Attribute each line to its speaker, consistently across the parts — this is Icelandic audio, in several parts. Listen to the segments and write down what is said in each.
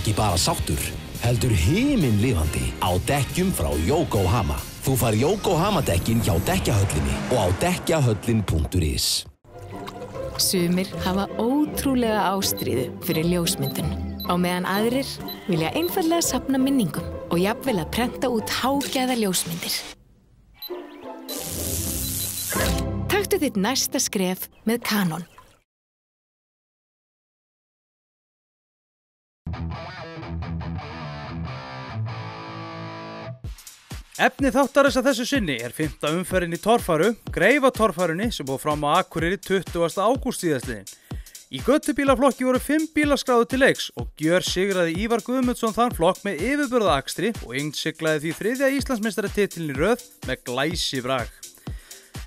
Speaker 1: ekki bara sáttur, heldur himinlifandi á dekkjum frá Yokohama. Þú fær Yokohama-dekkin hjá Dekkjahöllinni og á dekkjahöllin.is.
Speaker 2: Sumir hafa ótrúlega ástríðu fyrir ljósmyndun, á meðan aðrir vilja einfaldlega safna minningum og jafnvel að prenta út hágæða ljósmyndir. Taktu þitt næsta skref með Canon.
Speaker 3: Efni þáttarins að þessu sinni er 5. umferðin í torfæru, Greifatorfærunni sem fór fram á Akureyri 20. ágúst síðastliðinn. Í göttubílaflokki voru 5 bílar skráðu til leiks og gjörsigraði Ívar Guðmundsson þann flokk með yfirburðaakstri og innsiglaði því 3. Íslandsmeistaratitilinn í röð með glæsibrag.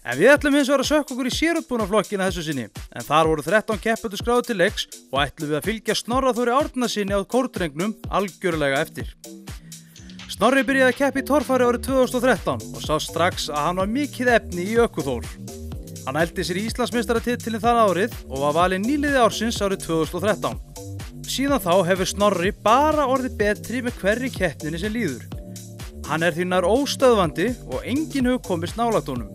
Speaker 3: En við ætlum hins vegar að sökka okkur í sérútbúnaflokkina þessu sinni, en þar voru 13 keppendur skráðu til leiks og ætlum við að fylgja Snorra Þóri Árnasyni á kórdrengnum algjörlega eftir. Snorri byrjaði að keppa í torfæru árið 2013 og sá strax að hann var mikið efni í ökuþór. Hann eldi sér Íslandsmeistaratitilinn þar árið og var valinn nýliði ársins árið 2013. Síðan þá hefur Snorri bara orðið betri með hverri keppninni sem líður. Hann er því nær óstöðvandi og enginn hefur komist nálægt honum.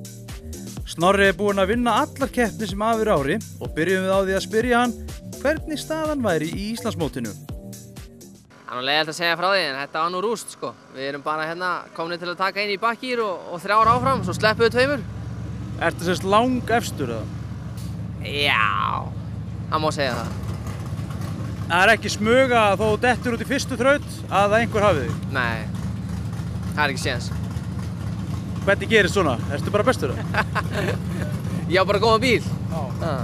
Speaker 3: Snorri er búinn að vinna allar keppnir sem af ári og byrjum við á því að spyrja hann hvernig staðan væri í Íslandsmótinu.
Speaker 4: Það er leiðilegt að segja frá því, en þetta var nú rúst sko. Við erum bara hérna komin til að taka inn í bakkýr og 3 áfram, svo sleppum við 2.
Speaker 3: Ertu sérst lang efstur eða?
Speaker 4: Já, það má segja það.
Speaker 3: Það er ekki smuga þó þú dettur út í fyrstu þraut að einhver hafi þig?
Speaker 4: Nei, það er ekki séns.
Speaker 3: Hvernig gerist svona? Ertu bara bestur eða?
Speaker 4: Ég á bara góðan bíl.
Speaker 3: Já.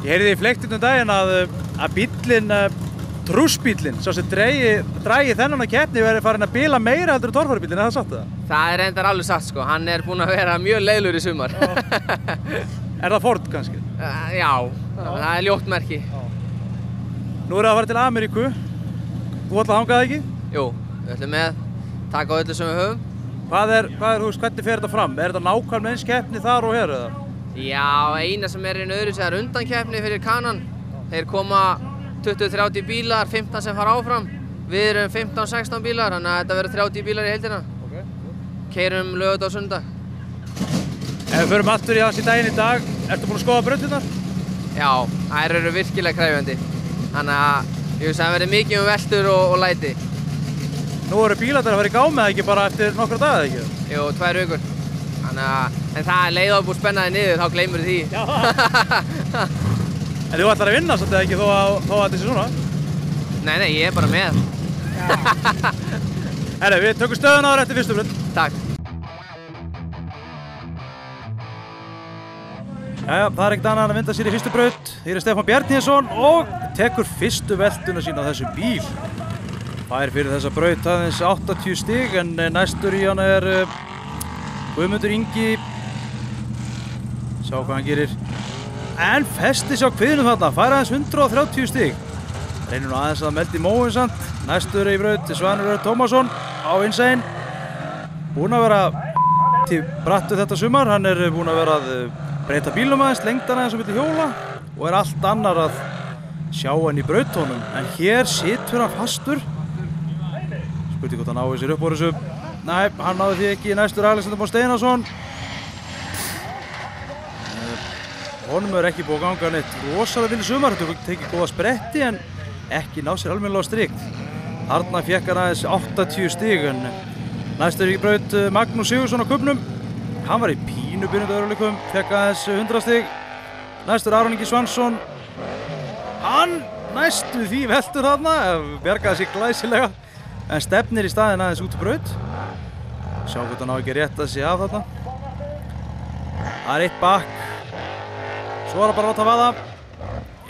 Speaker 3: Ég heyrði í fleiktinn daginn að bíllinn, trússbíllinn, sá sem dragi þennan að keppni verið farin að bila meira heldur en torfærubíllinn, er það satt það? Það
Speaker 4: er reyndar alveg satt sko, hann er búinn að vera mjög leiðilegur í sumar.
Speaker 3: Er það Ford kannski?
Speaker 4: Já, það er ljótt merki.
Speaker 3: Nú erum við að fara til Ameríku. Þú ætla að hanga það ekki?
Speaker 4: Jú, við ætlum með taka á öllu sem við höfum.
Speaker 3: Hvernig fer þetta fram? Er þetta nákvæmlega eins keppni þar og hér eða?
Speaker 4: Já, eina sem er í öðru er undankeppni fyrir Canon. Þeir koma 20-30 bílar, 15 sem fara áfram. Við erum 15-16 bílar, þannig að þetta verður 30 bílar í heildina. Keyrum laugardag og sunnudag.
Speaker 3: Ef við förum aftur í hans í daginn í dag, ertu búinn að skoða brautirnar?
Speaker 4: Já, þær eru virkilega krefjandi. Þannig að ég veist að það verður mikið veltur og læti.
Speaker 3: Nú eru bílarnir að fara í gámi eða ekki bara eftir nokkra daga eða ekki?
Speaker 4: Jú, 2 vikur. En það leið á að búið spennaði niður, þá gleymur því.
Speaker 3: En þú ætlar að vinna svolítið ekki þó að þetta sé svona?
Speaker 4: Nei, ég er bara með.
Speaker 3: Herri, við tökum stöðuna á eftir fyrstu braut.
Speaker 4: Takk.
Speaker 3: Jæja, það er ekkert annað að vinda sér í fyrstu braut. Hér er Stefán Bjarnhénsson og tekur fyrstu veltuna sína á þessum bíl. Fær fyrir þessa braut aðeins 80 stig en næstur í hana er Guðmundur Ingi. Sjá hvað hann gerir. En festir sér á kviðnum þarna, fær aðeins 130 stig. Reynir nú aðeins að melda í móin samt. Næstur í braut Svanur Örn Tómasson á innsæðin. Búinn að vera til brattu þetta sumar. Hann er búinn að vera að breyta bílum aðeins, lengdan aðeins á milli hjóla og er allt annar að sjá hann í brautónum. En hér situr hann fastur. Spurning hvort hann náði sér upp úr þessu. Nei, hann náði því ekki. Næstur Alexander Már Steinarsson. Honum er ekki búið að ganga neitt rosalega vel í sumar. Þetta tekið góða spretti en ekki ná sér almennilega strikt. Þarna fékk hann aðeins 80 stig en næstur í braut Magnús Sigurðsson á kubbnum. Hann var í pínu byrjundu öruleikum, fékk aðeins 100 stig. Næstur Aron Ingi Svansson. Hann næstu því veltur þarna, bjargaði sig glæsilega en stefnir í staðinn aðeins út í braut. Sjá hvort hann á ekki rétt að sig af þarna. Það er eitt bakk. Svo er það bara að láta vaða.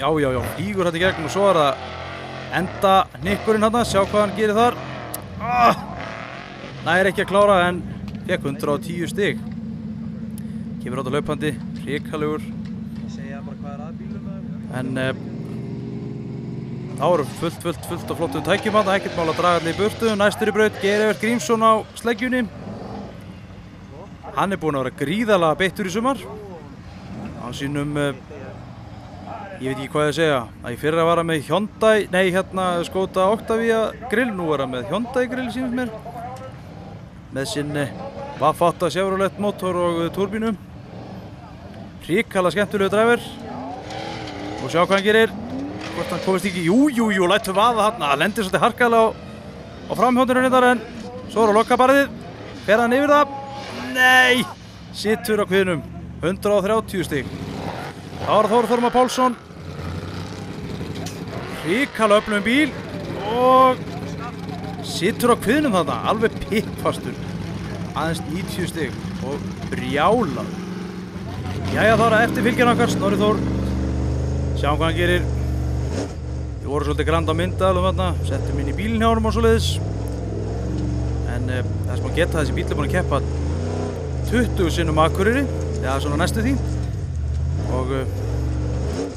Speaker 3: Já, flýgur hérna í gegn og svo er það enda hnykkurinn hérna, sjá hvað hann gerir þar. Nær ekki að klára en fékk 110 stig. Kemur átt á laupandi, hrikalegur.
Speaker 5: Ég segja bara hvað er að bílum með þeim.
Speaker 3: En þá eru fullt og flottum tækjum hérna, ekkert mál að draga allir í burtu. Næstur í braut, Geir Evert Grímsson á sleggjunni. Hann er búinn að vera gríðarlega beittur í sumar. Á sínum Ég veit ekki hvað ég að segja. Í fyrra var hann með Hyundai, nei Skoda Octavia grill, nú er hann með Hyundai grill sínum mér. Með sinn V8 Chevrolet motor og turbínu. Hrikalega skemmtilegu driver. Og sjá hvað hann gerir. Hvort hann komist ekki, jú, lætur vaða hann. Það lendir svolítið harkalega á framhjóndurinn þar en svo er á lokabarðið. Fer hann yfir það? Nei! Situr á kviðnum. 130 stig. Það var Þór Þormar Pálsson. Hrikalega öflugum bíl og situr á kviðnum þarna, alveg pippfastur. Aðeins 90 stig og brjálað. Jæja, þá er það eftirfylgjan okkar, Snorri Þór. Sjáum hvað hann gerir. Við vorum svolítið grand á myndalum þarna, settum inn í bílinn hjá honum og svoleiðis. En þess má geta þessi bíl er búinn að keppa 20 sinnum Akureyri, eða svona næstu því. Og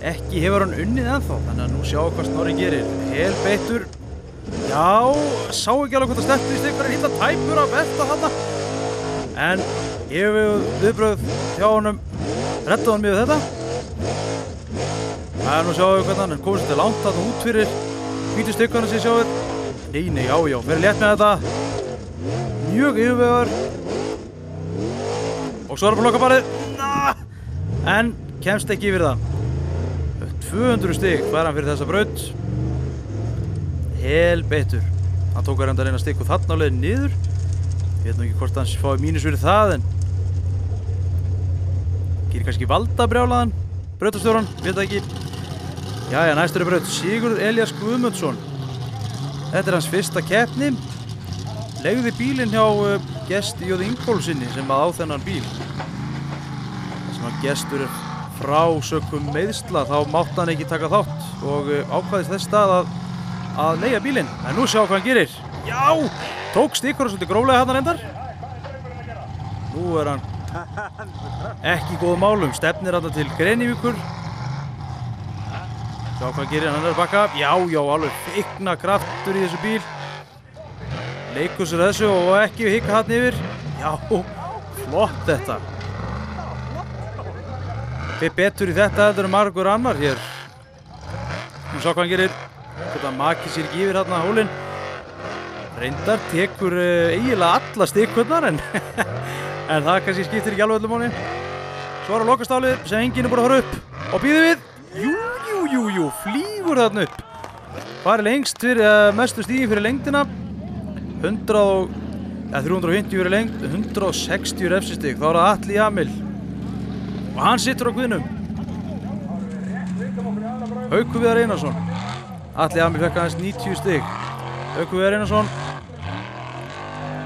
Speaker 3: ekki hefur hann unnið ennþá, þannig að nú sjáum hvað Snorri gerir. Helbeittur. Já, sá ekki alveg hvort að sleppi í stig, hitta tæpur að velta þarna. En yfir viðbrögð hjá honum, reddaði hann mjög þetta. Nú sjáum við hvernig hann komið svolítið langt þarna út fyrir hvítu stykkana sem sjáum við. Nei, já, verið létt með þetta. Mjög yfirvegaður. Og svo er hann på lokabarið. En kemst ekki yfir það. 200 stig fær hann fyrir þessa braut. Helbeittur. Hann tók að reynda að reyna stig og þarna á leiðin niður. Ég veit nú ekki hvort hann fái mínus fyrir það en gerir kannski valdabrjálaðan brautastjóran, veit það ekki. Jæja, næstur er braut Sigurður Elías Guðmundsson. Þetta er hans fyrsta keppni. Leigði bílinn hjá Gesti J. Ingólfssyni sem á þennan bíl. Þess að Gestur er frá sökum meiðsla, þá mátti hann ekki taka þátt og ákvaðist þess stað að leigja bílinn. En nú sjá hvað hann gerir. Já! Tók stikkur svolítið gróflega hann reyndar. Nú er hann ekki í góðum málum. Stefnir hann til Grenivíkur. Sjá hvað hann gerir, hann er að bakka. Já, alveg feikna kraftur í þessu bíl. Leikur sér þessu og ekki hika hann yfir. Já, flott þetta. Við betur í þetta heldur en margur annar hér. Nú sjá hvað hann gerir. Hvort hann makið sér ekki yfir hérna hólinn. Reyndar tekur eiginlega alla stikkvöldnar en það kannski skiptir ekki alveg öllum máli. Svo er á lokastálið sem enginn er búinn að fara upp. Og býðum við. Jú, flýgur þarna upp. Hvað er lengst fyrir mestu stígi fyrir lengdina? 350 fyrir lengd, 160 refsistig. Þá er það Atli Jamil. Og hann situr á kviðnum. Haukur Viðar Einarsson. Atli Jamil fekk aðeins 90 stig. Haukur Viðar Einarsson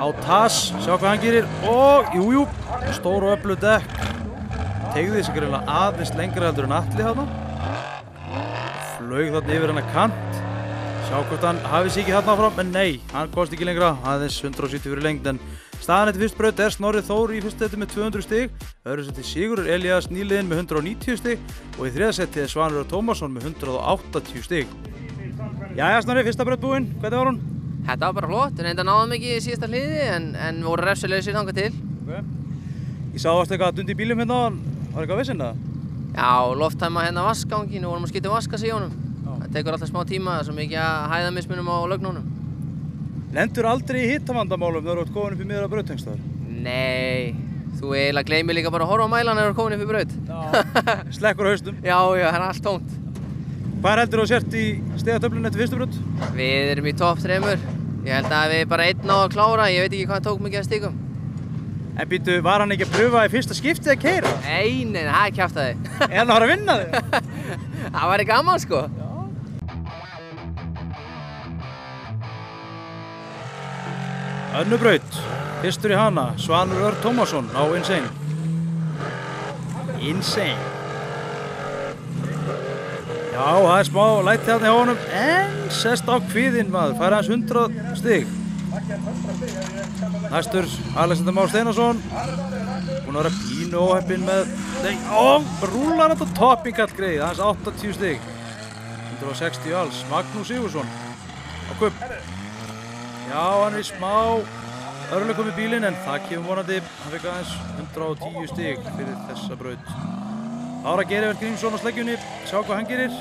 Speaker 3: á tass, sjá hvað hann gerir. Og, jú, stór og öflug dekk. Teygði sig greinlega aðeins lengra heldur en Atli þarna. Flaug þarna yfir hennar kant. Sjá hvort hann hafi sig ekki þarna áfram, en nei, hann komst ekki lengra. Aðeins 170 fyrir lengd, en staðan eftir fyrst braut er Snorri Þór í fyrsta seti með 200 stig. Öðru seti Sigurður Elías nýliðinn með 190 stig og í þriðja seti er Svanur Tómasson með 180 stig. Jæja Snorri, fyrsta braut búinn, hvernig var hún?
Speaker 4: Þetta var bara flott, en enda náðum ekki í síðasta hliði en voru refsilausir þangað til.
Speaker 3: Okay. Ég sá varstu eitthvað að dundi í bílum hérna, var eitthvað vissinn það?
Speaker 4: Já, lofttæma hérna vaskgangi, nú vorum að skipta vaskas í honum. Það tekur alltaf smá tíma, það er svo mikið að hæðamismunum á lögnunum.
Speaker 3: Lendur aldrei í hitavandamálum þegar þú ert komin upp í miðra brauttengstar?
Speaker 4: Nei, þú eiginlega gleymir líka bara að horfa á mælan þegar þú ert komin upp í braut.
Speaker 3: Já, slekkur á haustum.
Speaker 4: Já, það er allt tómt.
Speaker 3: Hvað heldur þú sért í stigatöflunni eftir fyrstu braut?
Speaker 4: Við erum í topp 3. Ég held að við bara einn á að klára, ég veit ekki hvað tók mikið að stigum.
Speaker 3: En býttu, var hann ekki að pröfa í fyrsta skiptið að keyra?
Speaker 4: Nei, það er kjaftaði.
Speaker 3: Er hann að fara að vinna þig?
Speaker 4: Það væri gaman sko.
Speaker 3: Önnur braut, fyrstur í hana, Svanur Örn Tómasson á Insane. Já, það er smá læti hérna hjá honum, en sest á kviðinn maður, fær hans 100 stig. Næstur, Alexander Már Steinarsson, búinn að vera pínu óheppinn með, rúlar þetta toppingall greið, hans 80 stig. 160 alls, Magnús Sigursson á kupp. Já, hann er í smá örðuleikum í bílinn en það kemur vonandi. Hann fekk aðeins 110 stig fyrir þessa braut. Ára Geirivert Grímsson á sleggjunni, sjá hvað hann gerir.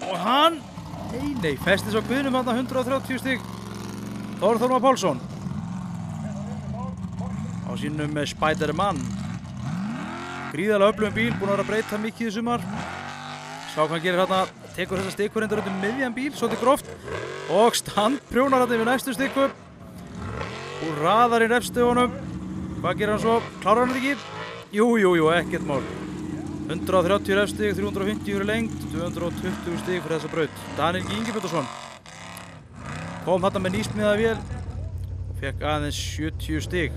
Speaker 3: Og hann, nei, festir svo guðnum þarna 130 stig. Þórður Pálsson. Á sínum Spiderman. Gríðarlega öflugum bíl, búinn að vera að breyta mikið í sumar. Sjá hvað hann gerir hérna, tekur þessa stikku reyndar undir miðjan bíl, svolítið gróft. Og standprjónar hérna yfir næstu stikku. Og raðar í refstugunum. Hvað gerir hann svo? Klárar hann þetta ekki? Jú, ekkert mál. 130 refstig, 350 fyrir lengt, 220 stig fyrir þessa braut. Daniel Ingibjörnsson kom þarna með nýsmíðaða vél og fekk aðeins 70 stig.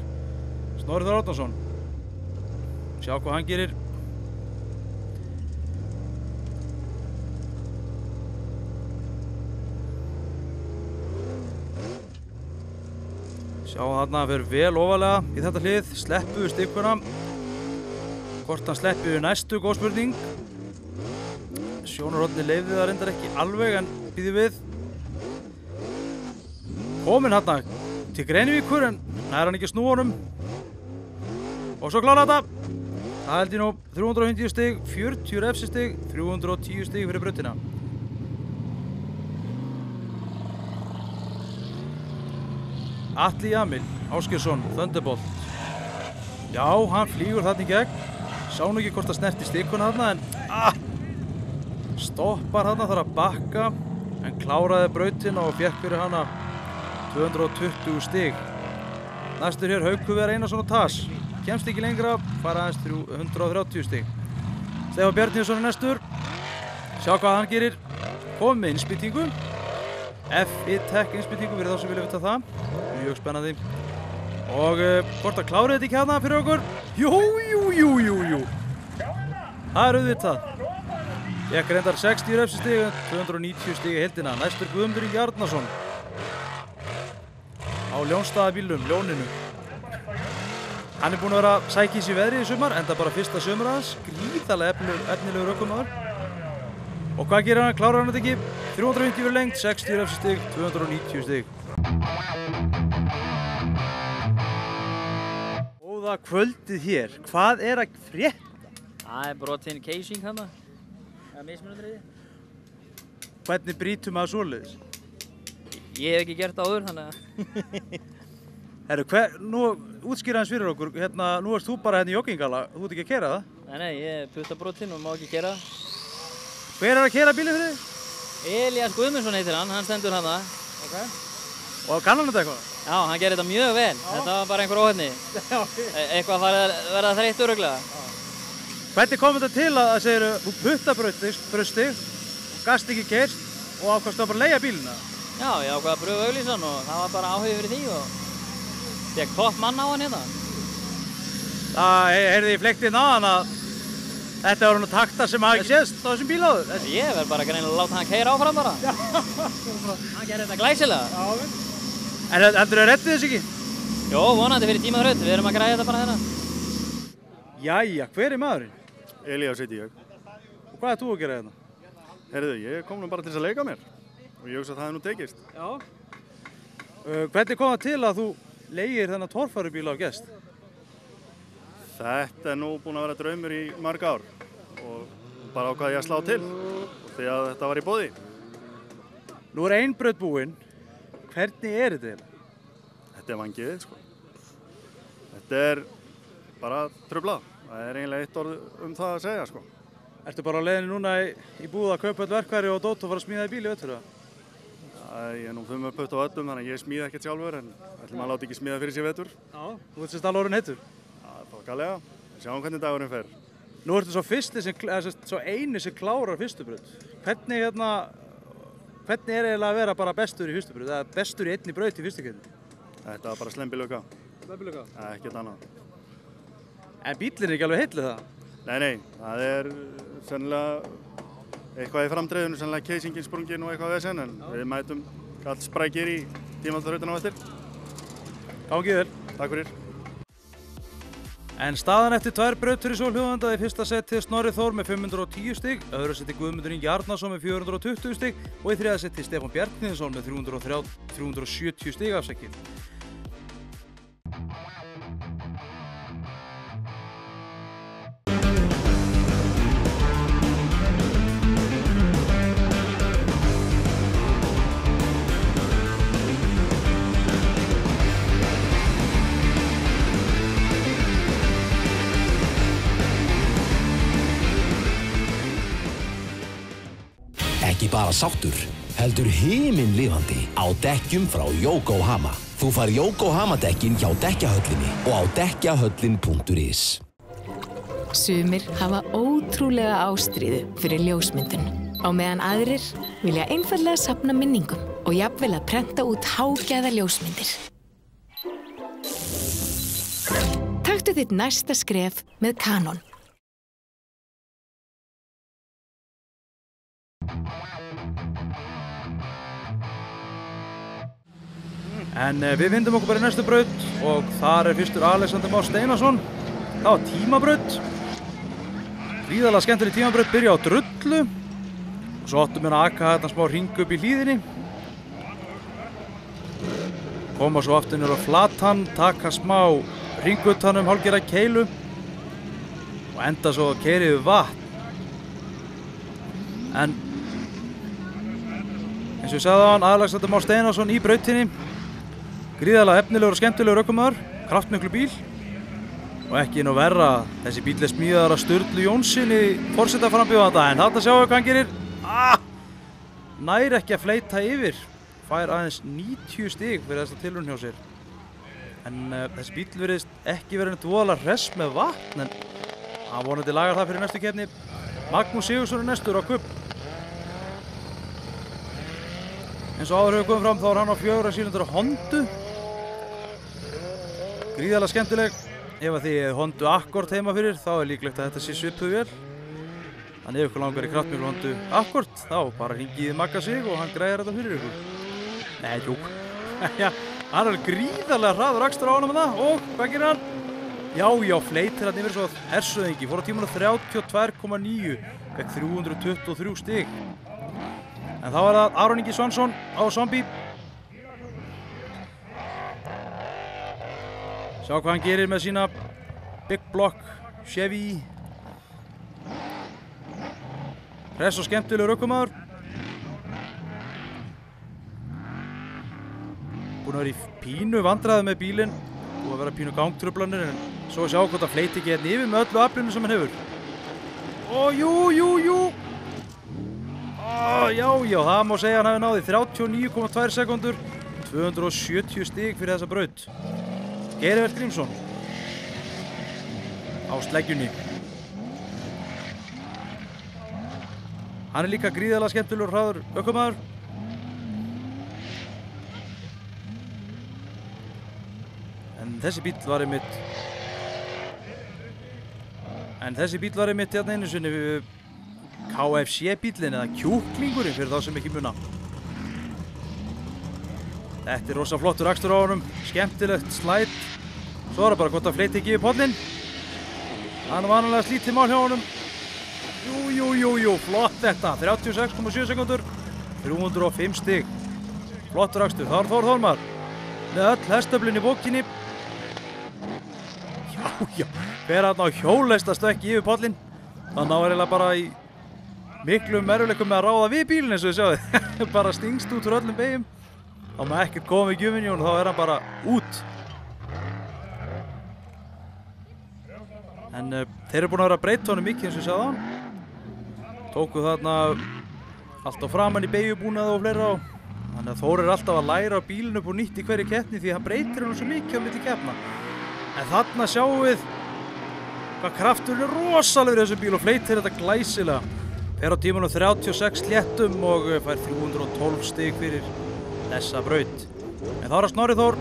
Speaker 3: Snorri Þór Árnason. Sjá hvað hann gerir. Sjá þarna að fyrir vel ofalega í þetta hlið, sleppu stikkuna. Hvort hann sleppi við næstu, góð spurning. Sjónarhornið leyfði það reyndar ekki alveg en býði við. Kominn hérna til Grenivíkur en nær hann ekki snúanum. Og svo klára þetta. Það held ég nú 350 stig, 40 refsistig, 310 stig fyrir brautina. Atli Jamil Ásgeirsson, Thunderbolt. Já, hann flýgur þarna í gegn. Sá nú ekki hvort það snerti stikkuna þarna en stoppar þarna, þarf að bakka en kláraði brautina og fékk fyrir hana 220 stig. Næstur hér Haukur Einarsson og Tas. Kemst ekki lengra, fara aðeins 130 stig. Stefán Bjarnhéðsson er næstur. Sjá hvað hann gerir. Komið með innspýtingu. F1 Tech innspýtingu fyrir þá sem vilja vita það. Mjög spennandi. Og hvort að klára þetta ekki hérna fyrir okkur? Jú. Það er auðvitað. Ég reyndar 60 refsistig, 290 stig í heildina. Næstur Guðmundur Ingi Arnarsson. Á Ljónsstaðabílnum, Ljóninu. Hann er búinn að vera að sækja í sig veðrið í sumar, enda bara fyrsta sumar hans. Gríðarlega efnilegur ökumaður. Og hvað gerir hann? Klárar hann þetta ekki? 350 fyrir lengt, 60 refsistig, 290 stig. Góða kvöldið hér. Hvað er að frétta?
Speaker 6: Það er brotinn casing hana. Það er mismunandriði.
Speaker 3: Hvernig brýtum maður svoleiðis?
Speaker 6: Ég hef ekki gert það áður, þannig að...
Speaker 3: Herru, nú útskýra hans fyrir okkur. Nú erst þú bara hérna í joggingala. Þú ert ekki að keyra það?
Speaker 6: Nei, ég er puttabrotinn og má ekki keyra það.
Speaker 3: Hver er að keyra bílinn fyrir þig?
Speaker 6: Elías Guðmundsson heitir hann stendur hana.
Speaker 3: Okay. Og kann hann þetta eitthvað?
Speaker 6: Já, hann gerir þetta mjög vel. Já. Þetta var bara einhver óheppni. Eitthvað verða þreytt örugglega.
Speaker 3: Hvernig kom þetta til að segir þú puttabrausti og gast ekki keyrst og ákvaðstu að bara leigja bílina?
Speaker 6: Já, ég ákvað að pröfa auglýsan og það var bara áhugi fyrir því og fékk topp mann á hann hérna.
Speaker 3: Það heyrði í flektinn á hann að þetta voru nú taktar sem hafa ekki sést á þessum bíl áður.
Speaker 6: Ég verð bara greinilega að láta hann keyra áfram bara. Hann gerir þetta glæsilega.
Speaker 3: Já. En heldur þau rettið þess ekki?
Speaker 6: Jó, vonandi fyrir tímaþraut. Við erum að græja þetta bara hérna.
Speaker 3: Jæja, hver er maðurinn?
Speaker 7: Elías heiti ég.
Speaker 3: Og hvað er þú að gera hérna?
Speaker 7: Herðu, ég kom nú bara til þess að leika mér og ég hugsa að það hefði nú tekist.
Speaker 3: Já. Hvernig kom það til að þú leigir þennan torfærubíl á gest?
Speaker 7: Þetta er nú búinn að vera draumur í mörg ár og bara ákvað ég að slá til því að þetta var í boði.
Speaker 3: Nú er ein braut búinn. Hvernig er þetta eiginlega?
Speaker 7: Þetta er vangiðið, sko. Þetta er bara truflað. Það er eiginlega eitt orð um það að segja, sko.
Speaker 3: Ertu bara á leiðinni núna í búð að kaupa öll verkfæri og dót og fara að smíða í bíli, veitur það?
Speaker 7: Ég er nú putt á öllum, þannig að ég smíða ekkert sjálfur, en ætlum að láta ekki smíða fyrir sér vetur.
Speaker 3: Já, þú ert sérst alveg orðinn heitur?
Speaker 7: Já, þokkalega. Sjáum hvernig dagurinn fer.
Speaker 3: Nú ertu svo eini sem klárar fyrstu braut. Hvernig er eiginlega að vera bara bestur í fyrstu braut? Það er bestur í einni braut í fyrstu keppni?
Speaker 7: Þetta var bara slembilöka.
Speaker 3: Slembilöka?
Speaker 7: Ekkert annað.
Speaker 3: En bíllinn er ekki alveg heillið það?
Speaker 7: Nei, það er sennilega eitthvað í framdreiðinu, sennilega keisingin sprungin og eitthvað vesen, en við mætum allt sprækir í tímaþrautina á eftir.
Speaker 3: Gangið vel.
Speaker 7: Takk fyrir.
Speaker 3: En staðan eftir tvær brautur í Sólhljóðanda í fyrsta seti Snorri Þór með 510 stig, öðru seti Guðmundur Ingi Arnarsson með 420 stig og í þriðja seti Stefán Bjarnhéðsson með 370 stig afsakið.
Speaker 1: Ekki bara sáttur, heldur himinlifandi á dekkjum frá Yokohama. Þú fær Yokohama dekkin hjá Dekkjahöllinni og á dekkjahöllin.is.
Speaker 2: Sumir hafa ótrúlega ástríðu fyrir ljósmyndun, á meðan aðrir vilja einfaldlega safna minningum og jafnvel að prenta út hágæða ljósmyndir. Taktu þitt næsta skref með Canon.
Speaker 3: En við vindum okkur bara í næstu braut og þar fyrstur Alexander Már Steinarsson. Það var tímabraut. Gríðarlega skemmtileg tímabraut, byrja á drullu. Og svo áttum við að aka þetta smá hring upp í hlíðinni. Koma svo aftur niður á flatan, taka smá hring utan hálfgerða keilu. Og enda svo að keyra yfir vatn. En eins og ég sagði á hann, Alexander Már Steinarsson í brautinni. Gríðarlega efnilegur og skemmtilegur ökumaður, kraftmiklu bíl. Og ekki inn og verra, þessi bíl er smíðaður af Sturlu Jónsssyni forsetaframbjóðanda, en þarna sjáum við hvað hann gerir. Nær ekki að fleyta yfir, fær aðeins 90 stig fyrir þessa tilraun hjá sér. En þessi bíl virðist ekki verið voðalega hress með vatn, en hann vonandi lagar það fyrir næstu keppni. Magnús Sigurðsson er næstur á kubb. Eins og áður hefur komið fram, þá er hann á 4 sílindra Hondu. Gríðarlega skemmtileg. Ef að þið Hondu Accord heima fyrir, þá er líklegt að þetta sé svipuð vél. Þannig ef ykkur langar í kraftmiklu Hondu Accord, þá bara hringið Magga sig og hann græðir þetta fyrir ykkur. Nei, tjók. Já, hann er gríðarlega hraður akstur á honum með það. Og hvað gerir hann? Já, fleytir hann yfir svo að hersöðingi. Fór á tímuna 32,9, fekk 323 stig. En þá er það Aron Ingi Svansson á Zombie. Sjá hvað hann gerir með sína Big Block Chevy. Hress og skemmtilegur ökumaður. Búinn að vera í pínu vandræði með bílinn. Búinn að vera pínu gangtruflanir, en svo sjá hvort að fleyti ekki hérna yfir með öllu aflinu sem hann hefur. Ó, jú. Já, það má segja hann hafi náði 39,2 sekundur, 270 stig fyrir þessa braut. Geirivert Grímsson á sleggjunni. Hann er líka gríðarlega skemmtilegur hraður ökumaður. En þessi bíll var einmitt hérna einu sinni við KFC-bíllinn eða kjúklingurinn fyrir þá sem ekki muna. Þetta er rosa flottur akstur á honum, skemmtilegt slæt. Svo er það bara hvort að fleyti ekki yfir pollinn. Hann er vanalega slítið mál hjá honum. Jú, flott þetta. 36,7 sekundur, 305 stig. Flottur akstur. Þar Þór Þormar með öll hestöflin í bókinni. Já, fer hann á hjólhestastökki yfir pollinn. Þannig að það er bara í miklum erfiðleikum með að ráða við bílinn eins og þið sjáðu. Bara stingst út úr öllum beygjum. Þá má ekkert koma í gjöfinni og þá er hann bara út. En þeir eru búin að vera að breyta honum mikið eins og ég sagði á hann. Tóku þarna allt á framann í beygjubúnað og fleira á. Þannig að Þór er alltaf að læra á bílinn upp og nýtt í hverju keppni því hann breytir hann svo mikið á milli keppna. En þarna sjáum við hvað krafturinn er rosalegur í þessum bíl og fleytir þetta glæsilega. Fer á tímanum 36 sléttum og fær 312 stig fyrir þessa braut. En þá er það Snorri Þór.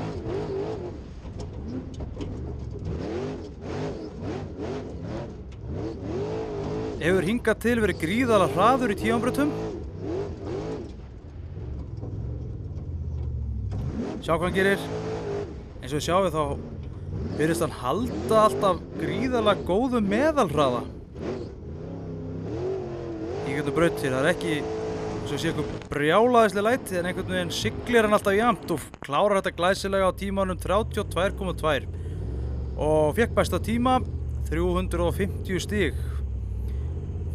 Speaker 3: Hefur hingað til verið gríðarlega hraður í tímabrautum. Sjá hvað hann gerir. Eins og við sjáum þá virðist hann halda alltaf gríðarlega góðum meðalhraða. Í gegnum brautir, það er ekki svo sé eitthvað brjálaðislega læti en einhvern veginn siglir hann alltaf jafnt og klárar þetta glæsilega á tímanum 32,2 og fékk besta tíma 350 stig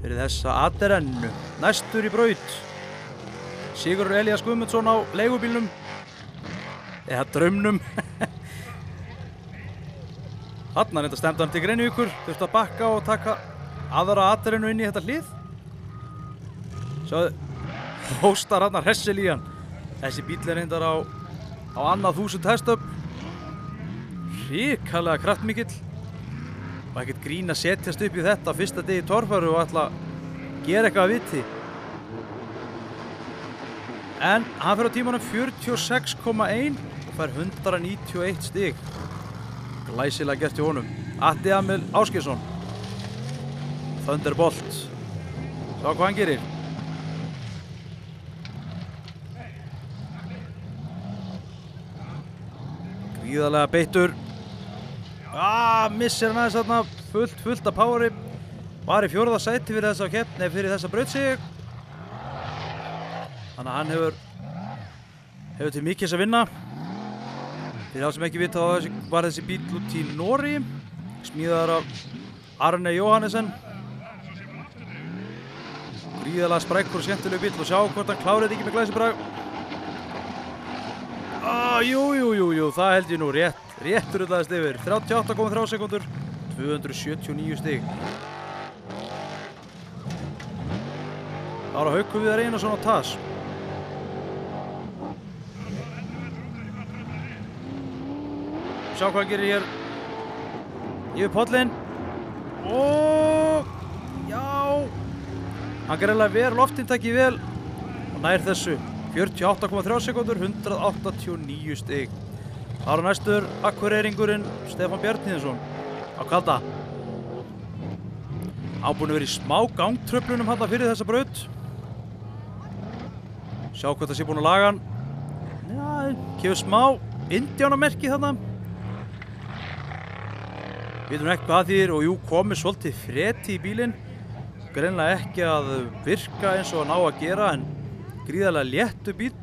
Speaker 3: fyrir þessa Aderennu. Næstur í braut Sigurður Elías Guðmundsson á leigubílnum eða draumnum. Þarna reynda stemdi hann til Grenivíkur, þurfti að bakka og taka aðra Aderennu inn í þetta hlið. Sjáðu, hóstar hann hressel í hann. Þessi bíll er reyndar á annað 1000 hestöfl. Hrikalega kraftmikill. Og ekkert grín að setjast upp í þetta fyrsta degi torfæru og ætla að gera eitthvað að viti. En hann fer á tímanum 46,1 og fær 191 stig. Glæsilega gert hjá honum. Atti Emil Ásgeirsson. Thunderbolt. Sjá hvað hann gerir. Gríðarlega beittur. Missir hann aðeins þarna. Fullt af poweri. Var í 4. sæti fyrir þessa keppni, fyrir þessa brautsig. Þannig að hann hefur til mikils að vinna. Fyrir þá sem ekki vita þá var þessi bíll út í Noregi. Smíðaður af Arne Jóhannesen. Gríðarlega sprækkur og skemmtilegu bíll og sjá hvort hann klárir þetta ekki með glæsibrag. Jú, það held ég nú rétt rullaðist yfir. 38,3 sekúndur, 279 stig. Það var að Haukur Viðar Einarsson á TAS. Sjá hvað hann gerir hér. Yfir pollinn. Hann gerðilega ver loftinntaki vel og nær þessu. 48,3 sekúndur, 189 stig. Það var næstur Akureyringurinn Stefán Bjarnhéðinsson á kalda. Hann búinn að vera í smá gangtröflunum hérna fyrir þessa braut. Sjá hvort það sé búinn að laga hann. Kemur smá indjánamerki þarna. Vitum ekki hvað það þýðir og jú, komið svolítið freti í bílinn. Greinilega ekki að virka eins og hann á að gera en gríðarlega léttur bíll.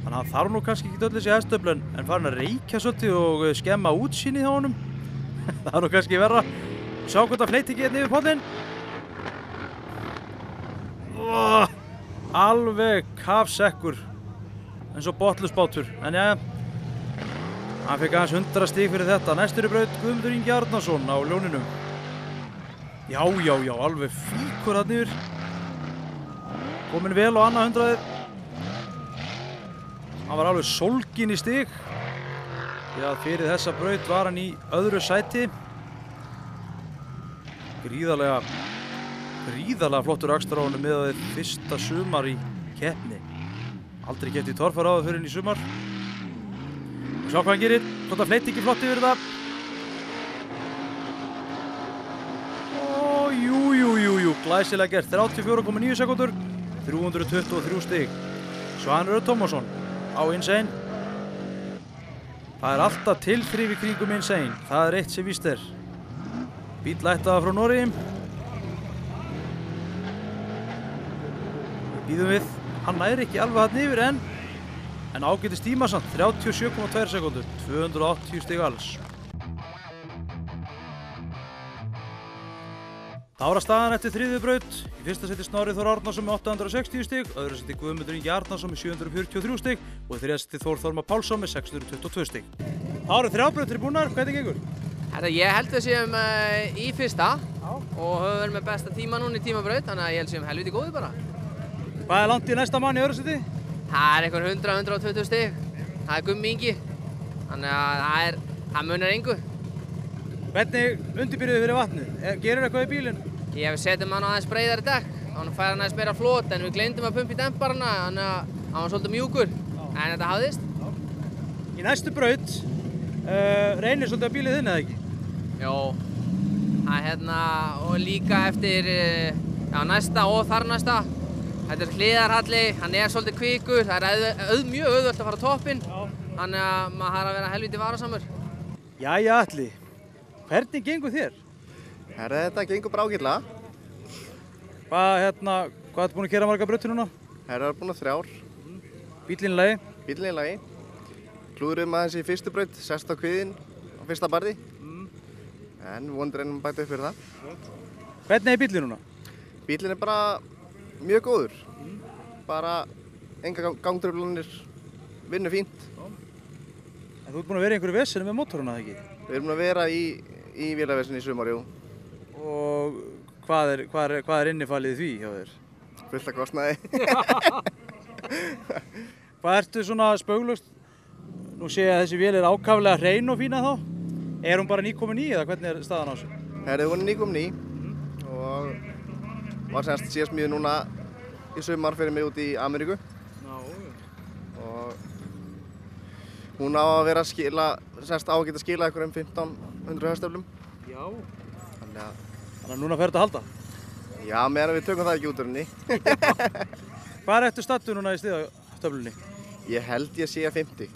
Speaker 3: Þannig að hann þarf nú kannski ekki öll þessi hestöfl en farin að reykja svolítið og skemma útsýnið hjá honum. Það er nú kannski verra. Sjá hvort það fleiti ekki hérna yfir pollinn. Alveg kafsekkur eins og botlusbátur. En já, hann fekk aðeins 100 stig fyrir þetta. Næstur í braut Guðmundur Ingi Arnarsson á ljóninum. Já, alveg fíkur hann yfir. Komin vel á annað 100. Hann var alveg sólginn í stig. Já, fyrir þessa braut var hann í öðru sæti. Gríðarlega flottur akstur á honum miðað við fyrsta sumar í keppni. Aldrei keppt í torfæru áður fyrir í sumar. Sjá hvað hann gerir. Hvort það fleiti ekki flott yfir þetta. Jú, glæsilega gert. 34,9 sekúndur, 323 stig. Svanur Tómasson á Insane. Það er alltaf tilþrif í kringum Insane. Það er eitt sem víst er. Bíll ættaður frá Noregi. Bíðum við. Hann næri ekki alveg þarna yfir en ágætis tíma samt. 37,2 sekúndur, 280 stig alls. Það var að staðan eftir þriðju braut. Í fyrsta seti Snorri Þór Árnason með 860 stig, öðru seti Guðmundur Ingi Arnarsson með 743 stig og í þriðja seti Þór Þormar Pálsson með 622 stig. Það eru 3 brautir búnar, hvernig gengur?
Speaker 4: Ég held við séum í fyrsta og höfum verið með besta tíma núna í tímabraut, þannig að ég held séum helviti góði bara.
Speaker 3: Hvað er langt í næsta mann í öðru seti?
Speaker 4: Það er einhver 100-120 stig. Það er Gummi Ingi, þannig að það munar engu.
Speaker 3: Hvernig undirbyrjuðu fyrir vatnið? Gerir eitthvað í bílinn?
Speaker 4: Við setjum hann á aðeins breiðari dekk, hann fær hann aðeins meira flot en við gleymdum að pumpa í demparana, þannig að hann var svolítið mjúkur, en þetta hafðist.
Speaker 3: Í næstu braut reynir svolítið á bílið þinn eða ekki?
Speaker 4: Jó, og líka eftir næsta og þar næsta. Þetta er hliðarhalli, hann er svolítið kvikur, það er mjög auðvelt að fara á toppinn, þannig að maður þarf að vera helviti varasamur.
Speaker 3: Jæja Atli, hvernig gengur þér?
Speaker 8: Þetta gengur bara ágætlega.
Speaker 3: Hvað ertu búinn að keyra margar brautir núna?
Speaker 8: Það er búinn að 3.
Speaker 3: Bíllinn í lagi?
Speaker 8: Bíllinn í lagi. Klúðurum aðeins í fyrstu braut, sest á kviðinn á fyrsta barði. En vonandi reynum að bæta upp fyrir það.
Speaker 3: Hvernig er bíllinn núna?
Speaker 8: Bíllinn er bara mjög góður. Bara enga gangtruflanir, vinnu fínt.
Speaker 3: En þú ert búinn að vera í einhverju veseni með mótoruna, eða ekki?
Speaker 8: Við erum búin að vera í vélavesinni í sumar, jú.
Speaker 3: Og hvað er innifalið því hjá þér?
Speaker 8: fullt af kostnaði.
Speaker 3: Hvað ertu svona spauglaust? Nú sé ég að þessi vél ákaflega hrein og fína þá. Er hún bara nýkomin í eða hvernig er staðan á þessu?
Speaker 8: Hún er nýkomin í og var semst síðast mjög núna í sumar fyrir mig út í Ameríku. Og hún á að vera að skila, semst á að geta skila einhverjum 1500 hestöflum.
Speaker 3: Já.
Speaker 8: Þannig
Speaker 3: að núna fer þetta að halda?
Speaker 8: Já, meðan við tökum það ekki út úr henni.
Speaker 3: Hvað ertu stattur núna í stigatöflunni?
Speaker 8: Ég held ég sé 50.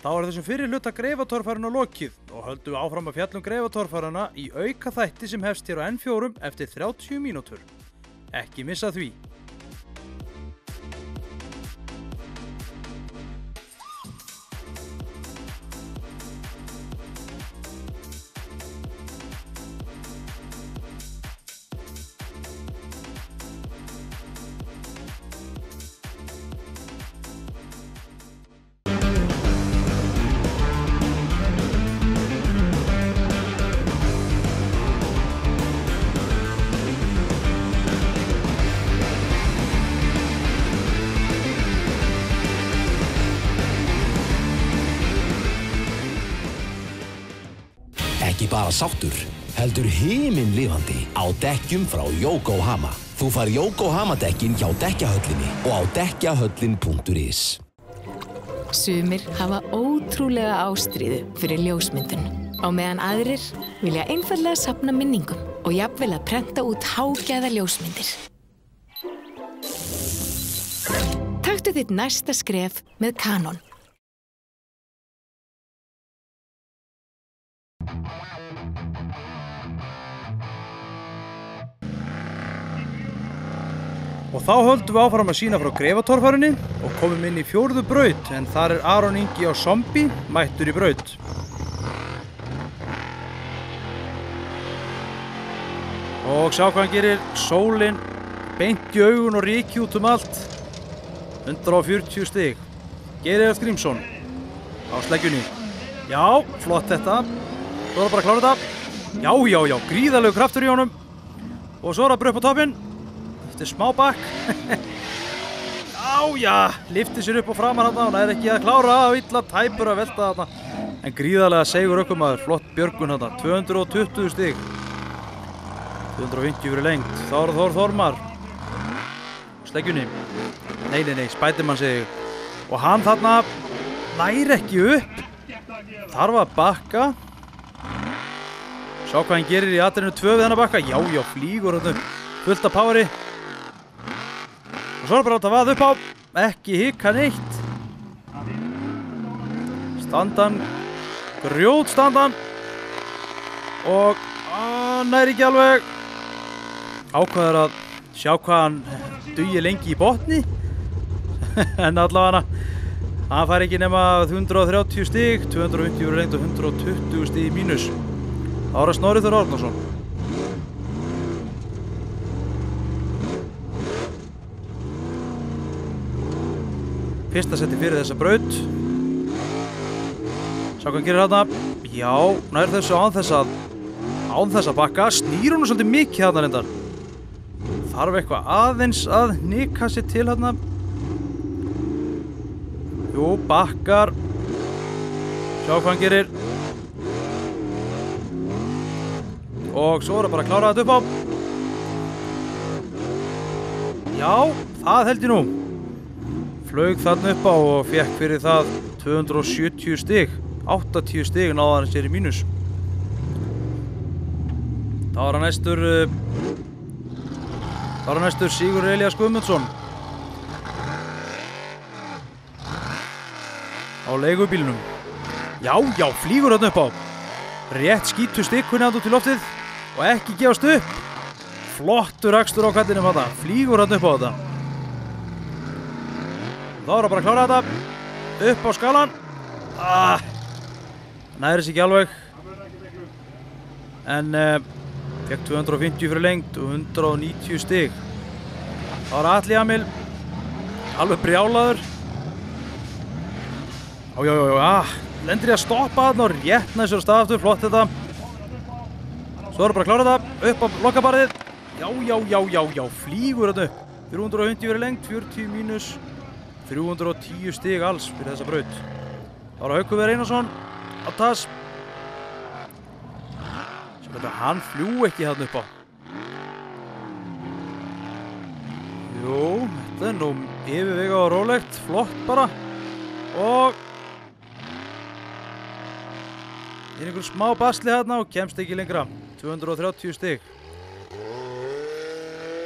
Speaker 3: Þá er þessum fyrir hluta Greifatorfarana lokið og höldum áfram að fjalla Greifatorfarana í auka þætti sem hefst hér á N4 eftir 30 mínútur. Ekki missa því.
Speaker 1: Ekki bara sáttur, heldur himinlifandi á dekkjum frá Yokohama. Þú fær Yokohama dekkin hjá dekkjahöllinni og á dekkjahöllin.is.
Speaker 2: Sumir hafa ótrúlega ástríðu fyrir ljósmyndun, á meðan aðrir vilja einfaldlega safna minningum og jafnvel að prenta út hágæða ljósmyndir. Taktu þitt næsta skref með Canon.
Speaker 3: Og þá höldum við áfram að sýna frá Greifatorfarinni og komum inn í 4. braut, en þar er Aron Ingi á Zombie mættur í braut. Og sjá hvað hann gerir, sólin beint í augun og ryki út allt. 140 stig. Geir Grímsson á sleggjunni. Já, flott þetta. Svo er það bara að klára þetta. Já, gríðarlegur kraftur í honum. Og svo er það bara upp á toppinn. Þetta er smá bakk. Já, lyfti sér upp og framar þarna. Hún er ekki að klára að illa tæpur að velta þarna. En gríðarlega segur ökumaður. Flott björgun þarna. 220 stig. 250 fyrir lengt. Þór Þormar. Sleggjunni. Nei, Spiderman segir. Og hann þarna nær ekki upp. Þarf að bakka. Sjá hvað hann gerir í atriðinu 2 við hennar bakka. Já, flýgur hann upp. Fullt af poweri. Og svo er bara að vaða upp á. Ekki hika neitt. Standan. Grjótstandan. Og nær ekki alveg. Ákveður að sjá hvað hann dugi lengi í botni. En allavega hann fær ekki nema 130 stig, 250 fyrir lengt og 120 stig í mínus. Það var að Snorri Þór Árnason. Fyrsta seti fyrir þessa braut. Sjá hvað hann gerir þarna. Já, nær þessu án þess að bakka. Snýr hún svolítið mikið þarna reyndar. Þarf eitthvað aðeins að nika sér til þarna. Jú, bakkar. Sjá hvað hann gerir. Og svo er það bara að klára þetta upp á. Já, það held ég nú. Flaug þarna upp á og fekk fyrir það 270 stig. 80 stig náði hann sér í mínus. Það var hann næstur Sigur Elías Guðmundsson á leigubílnum. Já, flýgur hann upp á. Rétt skítu stikkunni hann út í loftið og ekki gefast upp. Flottur akstur á kallinum þetta. Flýgur hann upp á þetta. Þá er það bara að klára þetta. Upp á skalan. Næri sig ekki alveg. En fekk 250 fyrir lengt og 190 stig. Það var Atli Jamil. Alveg brjálaður. Lendir ég að stoppa þarna og rétt næstur stað aftur. Flott þetta. Svo bara að klára það upp á lokabarðið. Já, flýgur þetta upp. 350 verið lengt, 40 mínus 310 stig alls fyrir þessa braut. Það var Haukur Viðar Einarsson á tass. Svo þetta hann fljú ekki þarna upp á. Jú, þetta er nú yfirvegað og rólegt, flott bara. Og er einhver smá basli þarna og kemst ekki lengra. 230 stig.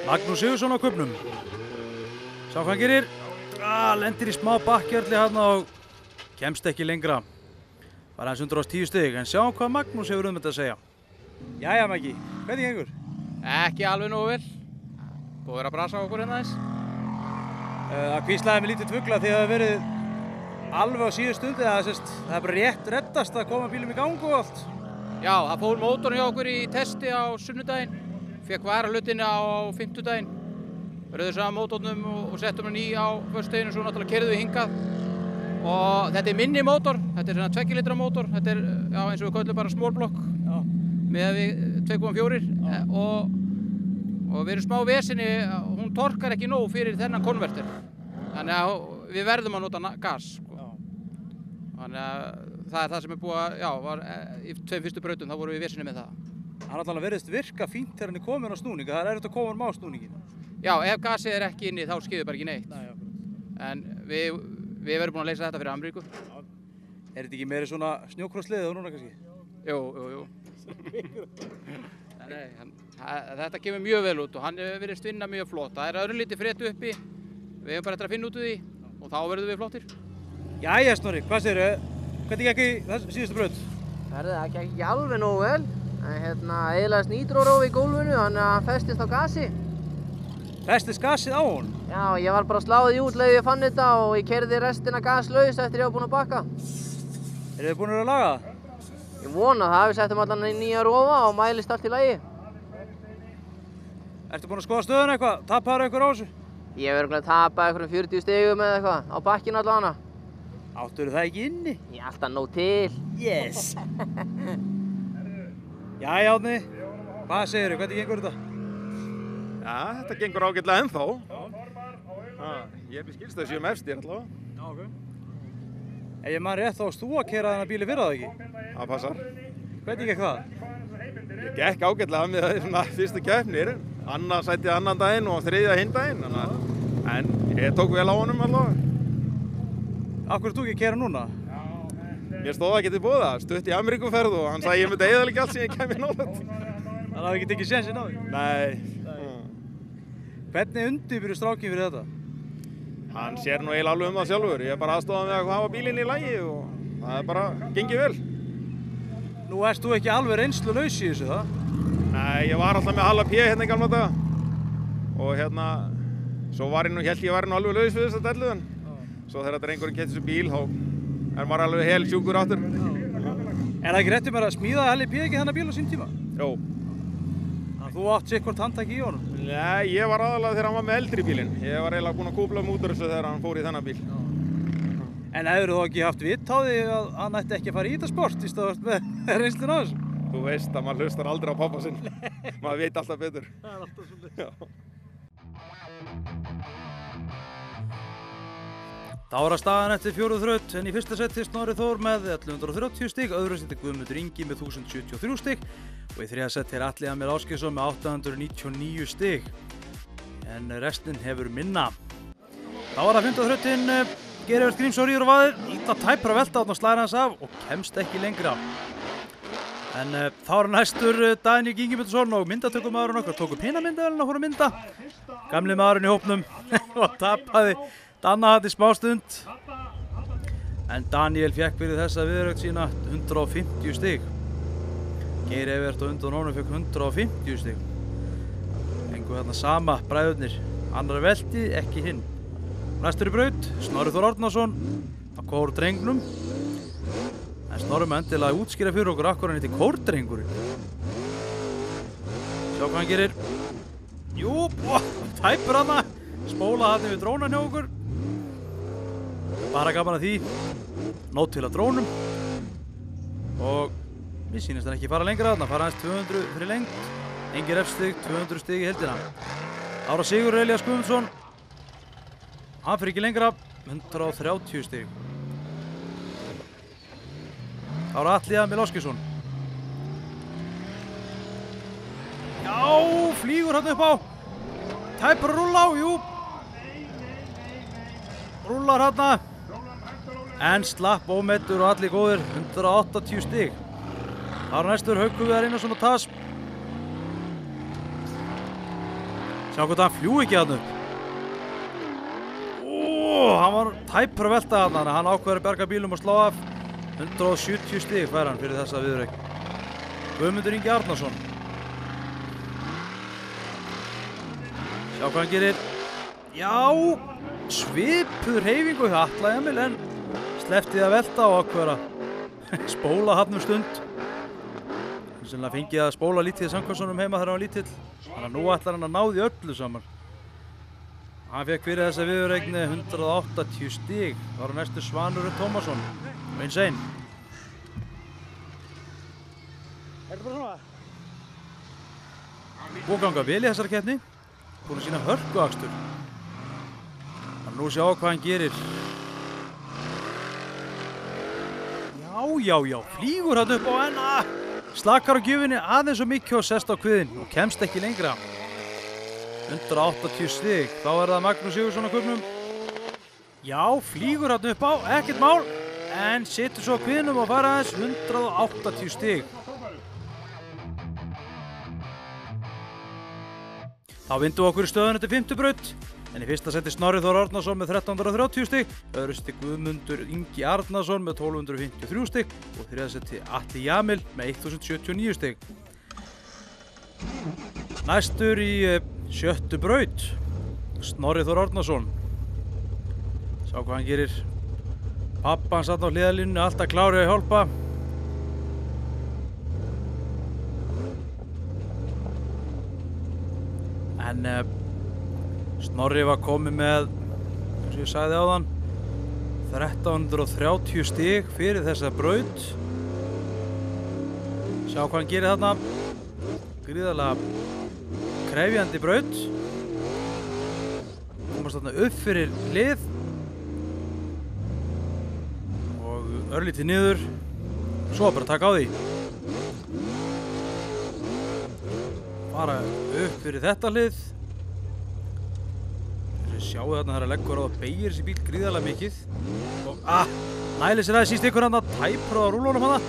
Speaker 3: Magnús Sigurðsson á kubbnum. Sá hvað hann gerir. Lendir í smá bakkjarli þarna og kemst ekki lengra. Bara hans 110 stig, en sjáum hvað Magnús hefur þetta að segja. Jæja Maggi, hvernig gengur?
Speaker 9: Ekki alveg nógu vel. Búið að vera að brasa á okkur hérna þess.
Speaker 3: Það hvíslaði mig lítið tvugla því að það hefur verið alveg á síðustu stundu. Það er bara rétt reddast að koma bílum í gang og allt.
Speaker 9: Já, það fór mótorinn hjá okkur í testi á sunnudaginn. Fekk væra hlutina á fimmtudaginn. Röðu saman mótornum og settum hann í á föstudaginn og svo náttúrulega keyrðum við hingað. Og þetta er minni mótor, þetta er svona 2 litra mótor. Þetta er, já, eins og við köllum bara small block. Með við 2,4 og við erum smá vesinni, hún torkar ekki nóg fyrir þennan konverter. Þannig að við verðum að nota gas. Sko. Þannig að það er það sem er búið að, já, var í 2 fyrstu brautum, þá vorum við vesinni með það.
Speaker 3: Hann alltaf verðist virka fínt þegar hann er komin á snúninga, það er erfitt að koma á snúningin.
Speaker 9: Já, ef gasið er ekki inni þá skeiður bara ekki neitt. En við verðum búin að leysa þetta fyrir Ameríku.
Speaker 3: Er þetta ekki meiri svona snjókrosslið og núna kannski?
Speaker 9: Jú. Nei, þetta kemur mjög vel út og hann hefur verið vinna mjög flott. Það er örlítið frétt uppi, við hefum bara eftir að finna út úr því og þá verðum við flottir.
Speaker 3: Jæja Snorri, hvað segirðu? Hvernig gekk í þessu síðustu braut?
Speaker 4: Það gekk ekki alveg nógu vel. Eiginlega nýtróróf í gólfinu, þannig að hann festist á gasi.
Speaker 3: Festist gasið á honum? Já,
Speaker 4: ég var bara sláðið út leið ég fann þetta og ég keyrði restina gaslaus eftir ég var búinn að bakka.
Speaker 3: Eru þið búin að laga það?
Speaker 4: Ég vona það, við settum allan í nýja rófa og mælist allt í lagi.
Speaker 3: Ertu búin að skoða stöðuna eitthvað? Tapaður einhver á þessu?
Speaker 4: Ég hef örugglega tapað einhverjum 40 stigum eða eitthvað, á bakkinu allavega.
Speaker 3: Áttirðu það ekki inni?
Speaker 4: Ég er alltaf nóg til.
Speaker 3: Yes! Jæja Árni, hvað segirðu? Hvernig gengur þetta?
Speaker 10: Já, þetta gengur ágætlega ennþá. Ég er skilst að 7 efstir allavega.
Speaker 3: Já, ok. Ef ég man rétt þá varst þú að keyra þennan bíl í fyrra, ekki?
Speaker 10: Það passar.
Speaker 3: Hvernig gekk það?
Speaker 10: Ég gekk ágætlega með svona fyrstu keppnir. Annað sætið annan daginn og þriðja hinn daginn. En ég tók vel á honum allavega.
Speaker 3: Af hverju ert þú ekki að keyra núna?
Speaker 10: Mér stóð ekki til boða, stutt í Ameríkuferð og hann sagði ég myndi eyðileggja allt sem ég kem í nálægt.
Speaker 3: Þannig að það ekki tekið sénsinn á því?
Speaker 10: Nei.
Speaker 3: Hvernig undirbýrðu strákinn fyrir þetta?
Speaker 10: Hann sér nú eiginlega alveg það sjálfur. Ég er bara aðstofað með að hafa bílinn í lagi og það er bara gengið vel.
Speaker 3: Nú erst þú ekki alveg reynslulaus í þessu, það?
Speaker 10: Nei, ég var alltaf með hala P hérna í gamla daga. Og svo held ég var nú alveg laus við þessa dellu. Svo þegar drengurinn keypti þessu bíl, þá er maður alveg hel sjúkur aftur.
Speaker 3: Er það ekki rétt að smíða Halli P ekki þennan bíl á sín tíma?
Speaker 10: Jó.
Speaker 3: Þú átt sikkvort handtaki í honum?
Speaker 10: Nei, ég var aðalega þegar hann var með eldri bílinn. Ég var eiginlega búinn að kúpla út úr þessu þegar hann fór í þennan bíl.
Speaker 3: En hefurðu þá ekki haft vitt á því að hann ætti ekki að fara í þetta sport í staðvart með reynslun á þessu?
Speaker 10: Þú veist að maður hlustar aldrei á pappa sinn. Maður veit alltaf betur.
Speaker 3: Það er alltaf svolítið. Þá er að staðan eftir 4. þraut, en í fyrsta seti Snorri Þór með 1130 stig, öðru seti Guðmundur Ingi með 1073 stig og í þriðja seti er Atli Amir Ásgeirsson með 899 stig, en restin hefur minna. Þá er að 5. þrautin Geirivert Grímsson ríður á vaðið, illa tæpur að velta og slæðir hans af og kemst ekki lengra. En þá er næstur Daniel Ingimundsson og myndatökumaðurinn okkar tóku pinamyndavelina og fór að mynda. Gamli maðurinn í hópnum og tapaði. Danna hafði smá stund, en Daniel fekk fyrir þessa viðrögt sína 150 stig. Geirivert og undan honum fekk 150 stig. Fengu þarna sama bræðurnir, annar velti, ekki hinn. Næstur í braut, Snorri Þór Árnason á kórdrengnum. En Snorri með endilega útskýra fyrir okkur akkur hann heiti kórdrengurinn. Sjá hvað hann gerir. Jú, tæpur hana, spóla hann yfir drónan hjá okkur. Bara gaman að því, nót til að drónum og Mér sýnist hann ekki fara lengra þarna, fara aðeins 200 fyrir lengt. Engin refstig, 200 stig í heildina. Ára Sigur Elías Guðmundsson. Hann fyrir ekki lengra, 130 stig. Ára Atli Emil Ásgeirsson. Já, flýgur hann upp á. Tæpur að rúlla á, jú. Rúllar hann. En slapp ómeiddur og allir góðir, 180 stig. Ára næstur Haukur Viðar Einarsson og Tas. Sjá hvort hann fljú ekki hann upp. Hann var tæpur að velta hann, þannig að hann ákveður að berga bílum og slá af. 170 stig fær hann fyrir þessa viðureign. Guðmundur Ingi Arnarsson. Sjá hvað hann gerir. Já, svipuð hreyfingu hjá Atla Emil en sleppti að velta og ákveður að spóla hann stund. Sennilega fengið að spóla lítið Samkvæmssonum heima þegar hann var lítill. Þannig að nú ætlar hann að ná því öllu saman. Hann fekk fyrir þessa viðureigni 180 stig. Það var næstu Svanur Tómasson. Og eins einn.
Speaker 5: Þetta bara svona?
Speaker 3: Og ganga vel í þessari keppni. Búinn að sýna hörkuakstur. Þannig nú sjá hvað hann gerir. Já, flýgur hann upp á henn. Slakar á gjöfinni aðeins og mikið og sest á kviðinn og kemst ekki lengra. 180 stig, þá er það Magnús Sigurðsson á kubbnum. Já, flýgur hann upp á, ekkert mál, en situr svo á kviðnum og fara aðeins 180 stig. Þá vindum við okkur í stöðun eftir 5. braut, en í fyrsta seti Snorri Þór Árnason með 1330 stig, öðru seti Guðmundur Ingi Arnarsson með 1253 stig og þriðja seti Atli Jamil með 1079 stig. Næstur í 7. braut, Snorri Þór Árnason. Sjá hvað hann gerir. Pappan satt á hliðarlínu, alltaf klárið að hjálpa. En Snorri var komið með, eins og ég sagði áðan, 1330 stig fyrir þessa braut. Sjá hvað hann gerir þarna. Gríðarlega krefjandi braut. Komast þarna upp fyrir hlið. Og örlítið niður. Svo bara taka á því. Fara upp fyrir þetta hlið. Sjáu þarna þegar leggur á það beygir þessi bíl gríðarlega mikið. Og næli sér aðeins í stikkur hann að tæpra á rúlunum hann.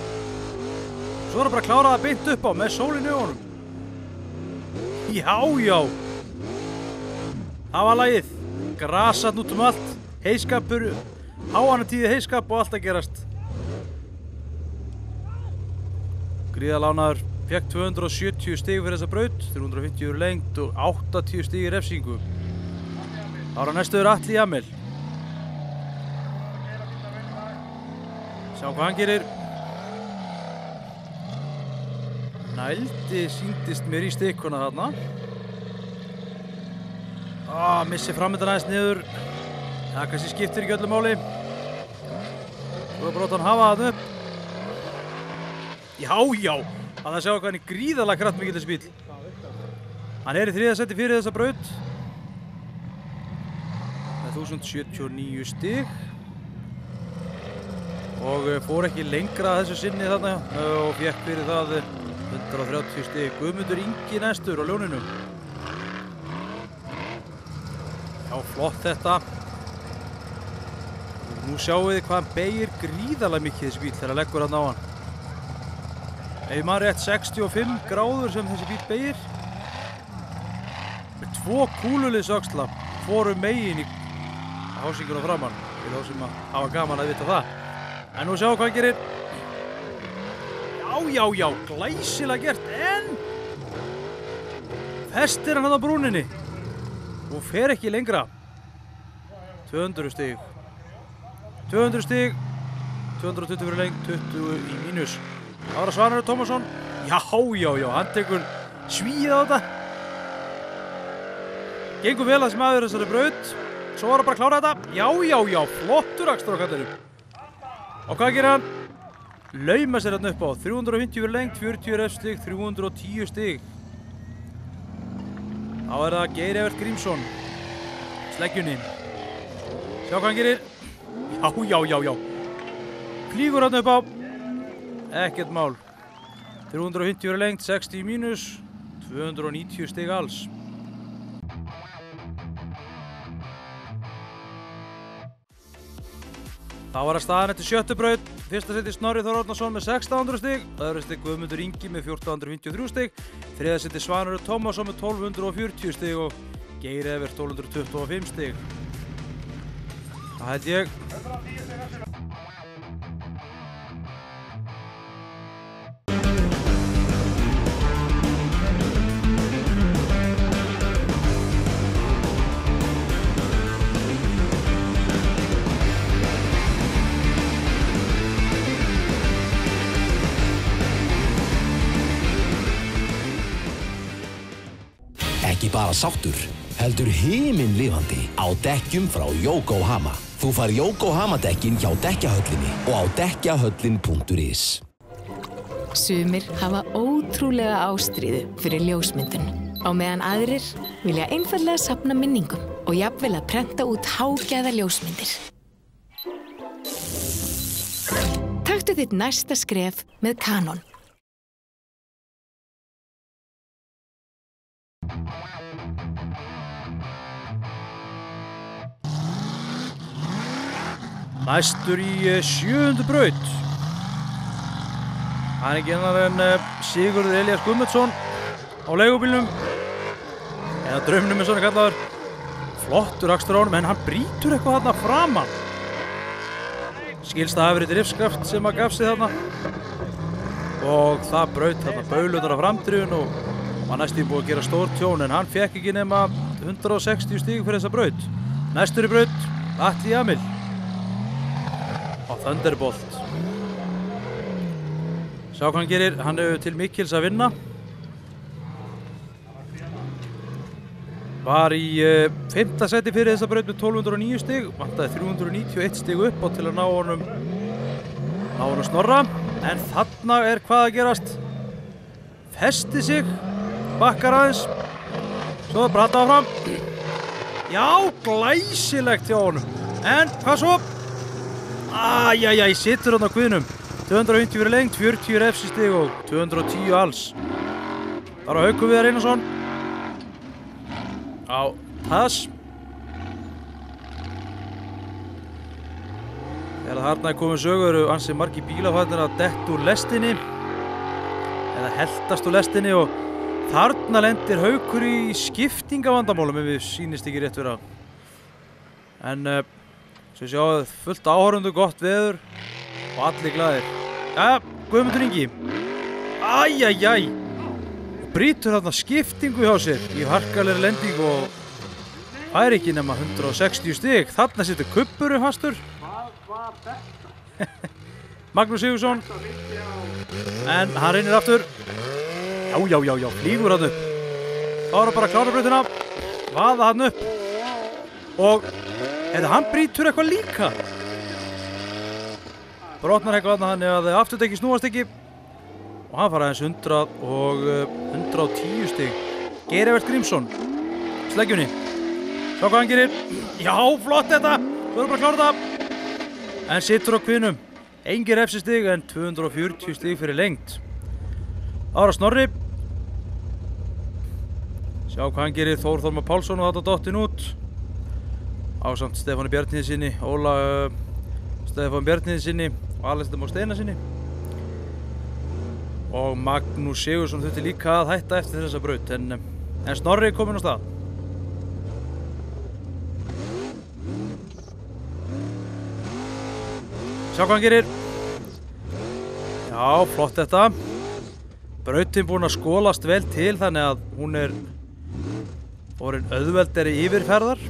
Speaker 3: Svo er það bara að klára það beint upp á með sólinn í augunum. Já. Það var lagið. Grasat út allt. Heiskapur, háannatíði heiskap og allt að gerast. Gríðarlega ánægður. Fekk 270 stig fyrir þessa braut. 350 lengt og 80 stig í refsingu. Ára næstuður Atli Jamil. Sjá hvað hann gerir. Nældi sýndist mér í stikkuna þarna. Missi framöndan aðeins niður. Það kannski skiptir ekki öllu máli. Svo er brotan hafa það upp. Já. Að það sjá hvað hann er gríðarlega kraftmikill þessi bíl. Hann er í 3. seti fyrir þessa braut. 1079 stig og fór ekki lengra þessu sinni þarna og fékk fyrir það 130 stig. Guðmundur Ingi næstur á ljóninu. Já, flott þetta. Nú sjáum við hvað hann beygir gríðarlega mikið þessi bíl þegar hann leggur hann á hann. Ef maður rétt 65 gráður sem þessi bíl beygir með 2 kúluliðsöxla fórum megin í hásinguna framann, fyrir þá sem hafa gaman að vita það. En nú sjáum hvað hann gerir. Já, glæsilega gert, en festir hann á brúninni og fer ekki lengra. 200 stig. 200 stig, 220 fyrir lengt, 20 í mínus. Ára Svanur Tómasson. Já, hann tekur svíð á þetta. Gengur vel að sem aður þessari braut. Svo var hann bara að klára þetta. Já, flottur akstur á kallinum. Og hvað gerir hann? lauma sér hérna upp á. 350 fyrir lengt, 40 refstig, 310 stig. Þá það Geir Evert Grímsson. Sleggjunni. Sjá hvað hann gerir. Já. Flýgur hérna upp á. Ekkert mál. 350 fyrir lengt, 60 mínus, 290 stig alls. Þá það staðan eftir sjöttu braut. Fyrsta seti Snorri Þór Árnason með 1600 stig, öðru stig Guðmundur Ingi með 1453 stig, þriðja seti Svanur Tómasson með 1240 stig og Geir Evert 1225 stig. Það held ég.
Speaker 1: Ekki bara sáttur, heldur himinlifandi á dekkjum frá Yokohama. Þú fær Yokohama dekkin hjá Dekkjahöllinni og á dekkjahöllin.is.
Speaker 2: Sumir hafa ótrúlega ástríðu fyrir ljósmyndun, á meðan aðrir vilja einfaldlega safna minningum og jafnvel að prenta út hágæða ljósmyndir. Taktu þitt næsta skref með Canon.
Speaker 3: Næstur í 7. braut. Hann ekki annar en Sigurður Elías Guðmundsson á leigubílnum. Eða draumnum svona kallaður. Flottur akstur á honum, en hann brýtur eitthvað þarna framan. Skilst að hafi verið drifskraft sem að gaf sig þarna. Og það braut þarna baulunar á framdrifun og var næstum búið að gera stór tjón, en hann fekk ekki nema 160 stig fyrir þessa braut. Næstur í braut, Atli Jamil á Thunderbolt. Sjá hvað hann gerir, hann hefur til mikils að vinna. Var í 5. seti fyrir þessa braut með 1209 stig, vantaði 391 stig upp á til að ná honum Snorra. En þarna hvað að gerast. Festi sig, bakkar aðeins, svo það brata áfram. Já, glæsilegt hjá honum. En hvað svo? Æjæjæj, situr hann á guðnum. 250 fyrir lengt, 40 refsistig og 210 alls. Það á Haukur Viðar Einarsson á Tass. Þegar þarna komið sögur eru ansi margir bílafæðnir að detta úr lestinni eða heltast úr lestinni og þarna lendir Haukur í skiptingavandamálum ef við sýnist ekki rétt vera. En svo sjáum við fullt áhorfundu, gott veður og allir glaðir. Jæja, Guðmundur Ingi. Æjæjæj. Brýtur þarna skiptingu hjá sér í harkalegri lendingu og fær ekki nema 160 stig. Þarna situr Kubburu fastur. Magnús Sigurðsson. En hann reynir aftur. Já, flýgur hann upp. Þá er það bara að klára brautina. Vaða hann upp. Og hann brýtur eitthvað líka. Brotnar eitthvað þannig að afturdekki snúast ekki. Og hann fara aðeins 100 og 110 stig. Geir Evert Grímsson. Sleggjunni. Sjá hvað hann gerir. Já, flott þetta. Þú erum bara að klára þetta. En situr á kvinum. Engin refsistig en 240 stig fyrir lengt. Ára Snorri. Sjá hvað hann gerir. Þór Þormar Pálsson og þetta dottin út. Ásamt Stefáni Bjarniðsinni, Stefán Bjarniðsinni og Alexander Már Steinarsinni. Og Magnús Sigurðsson þurfti líka að hætta eftir þessa braut, en Snorri kominn á stað. Sjá hvað hann gerir. Já, flott þetta. Brautin búin að skolast vel til þannig að hún orðin auðveldari yfirferðar.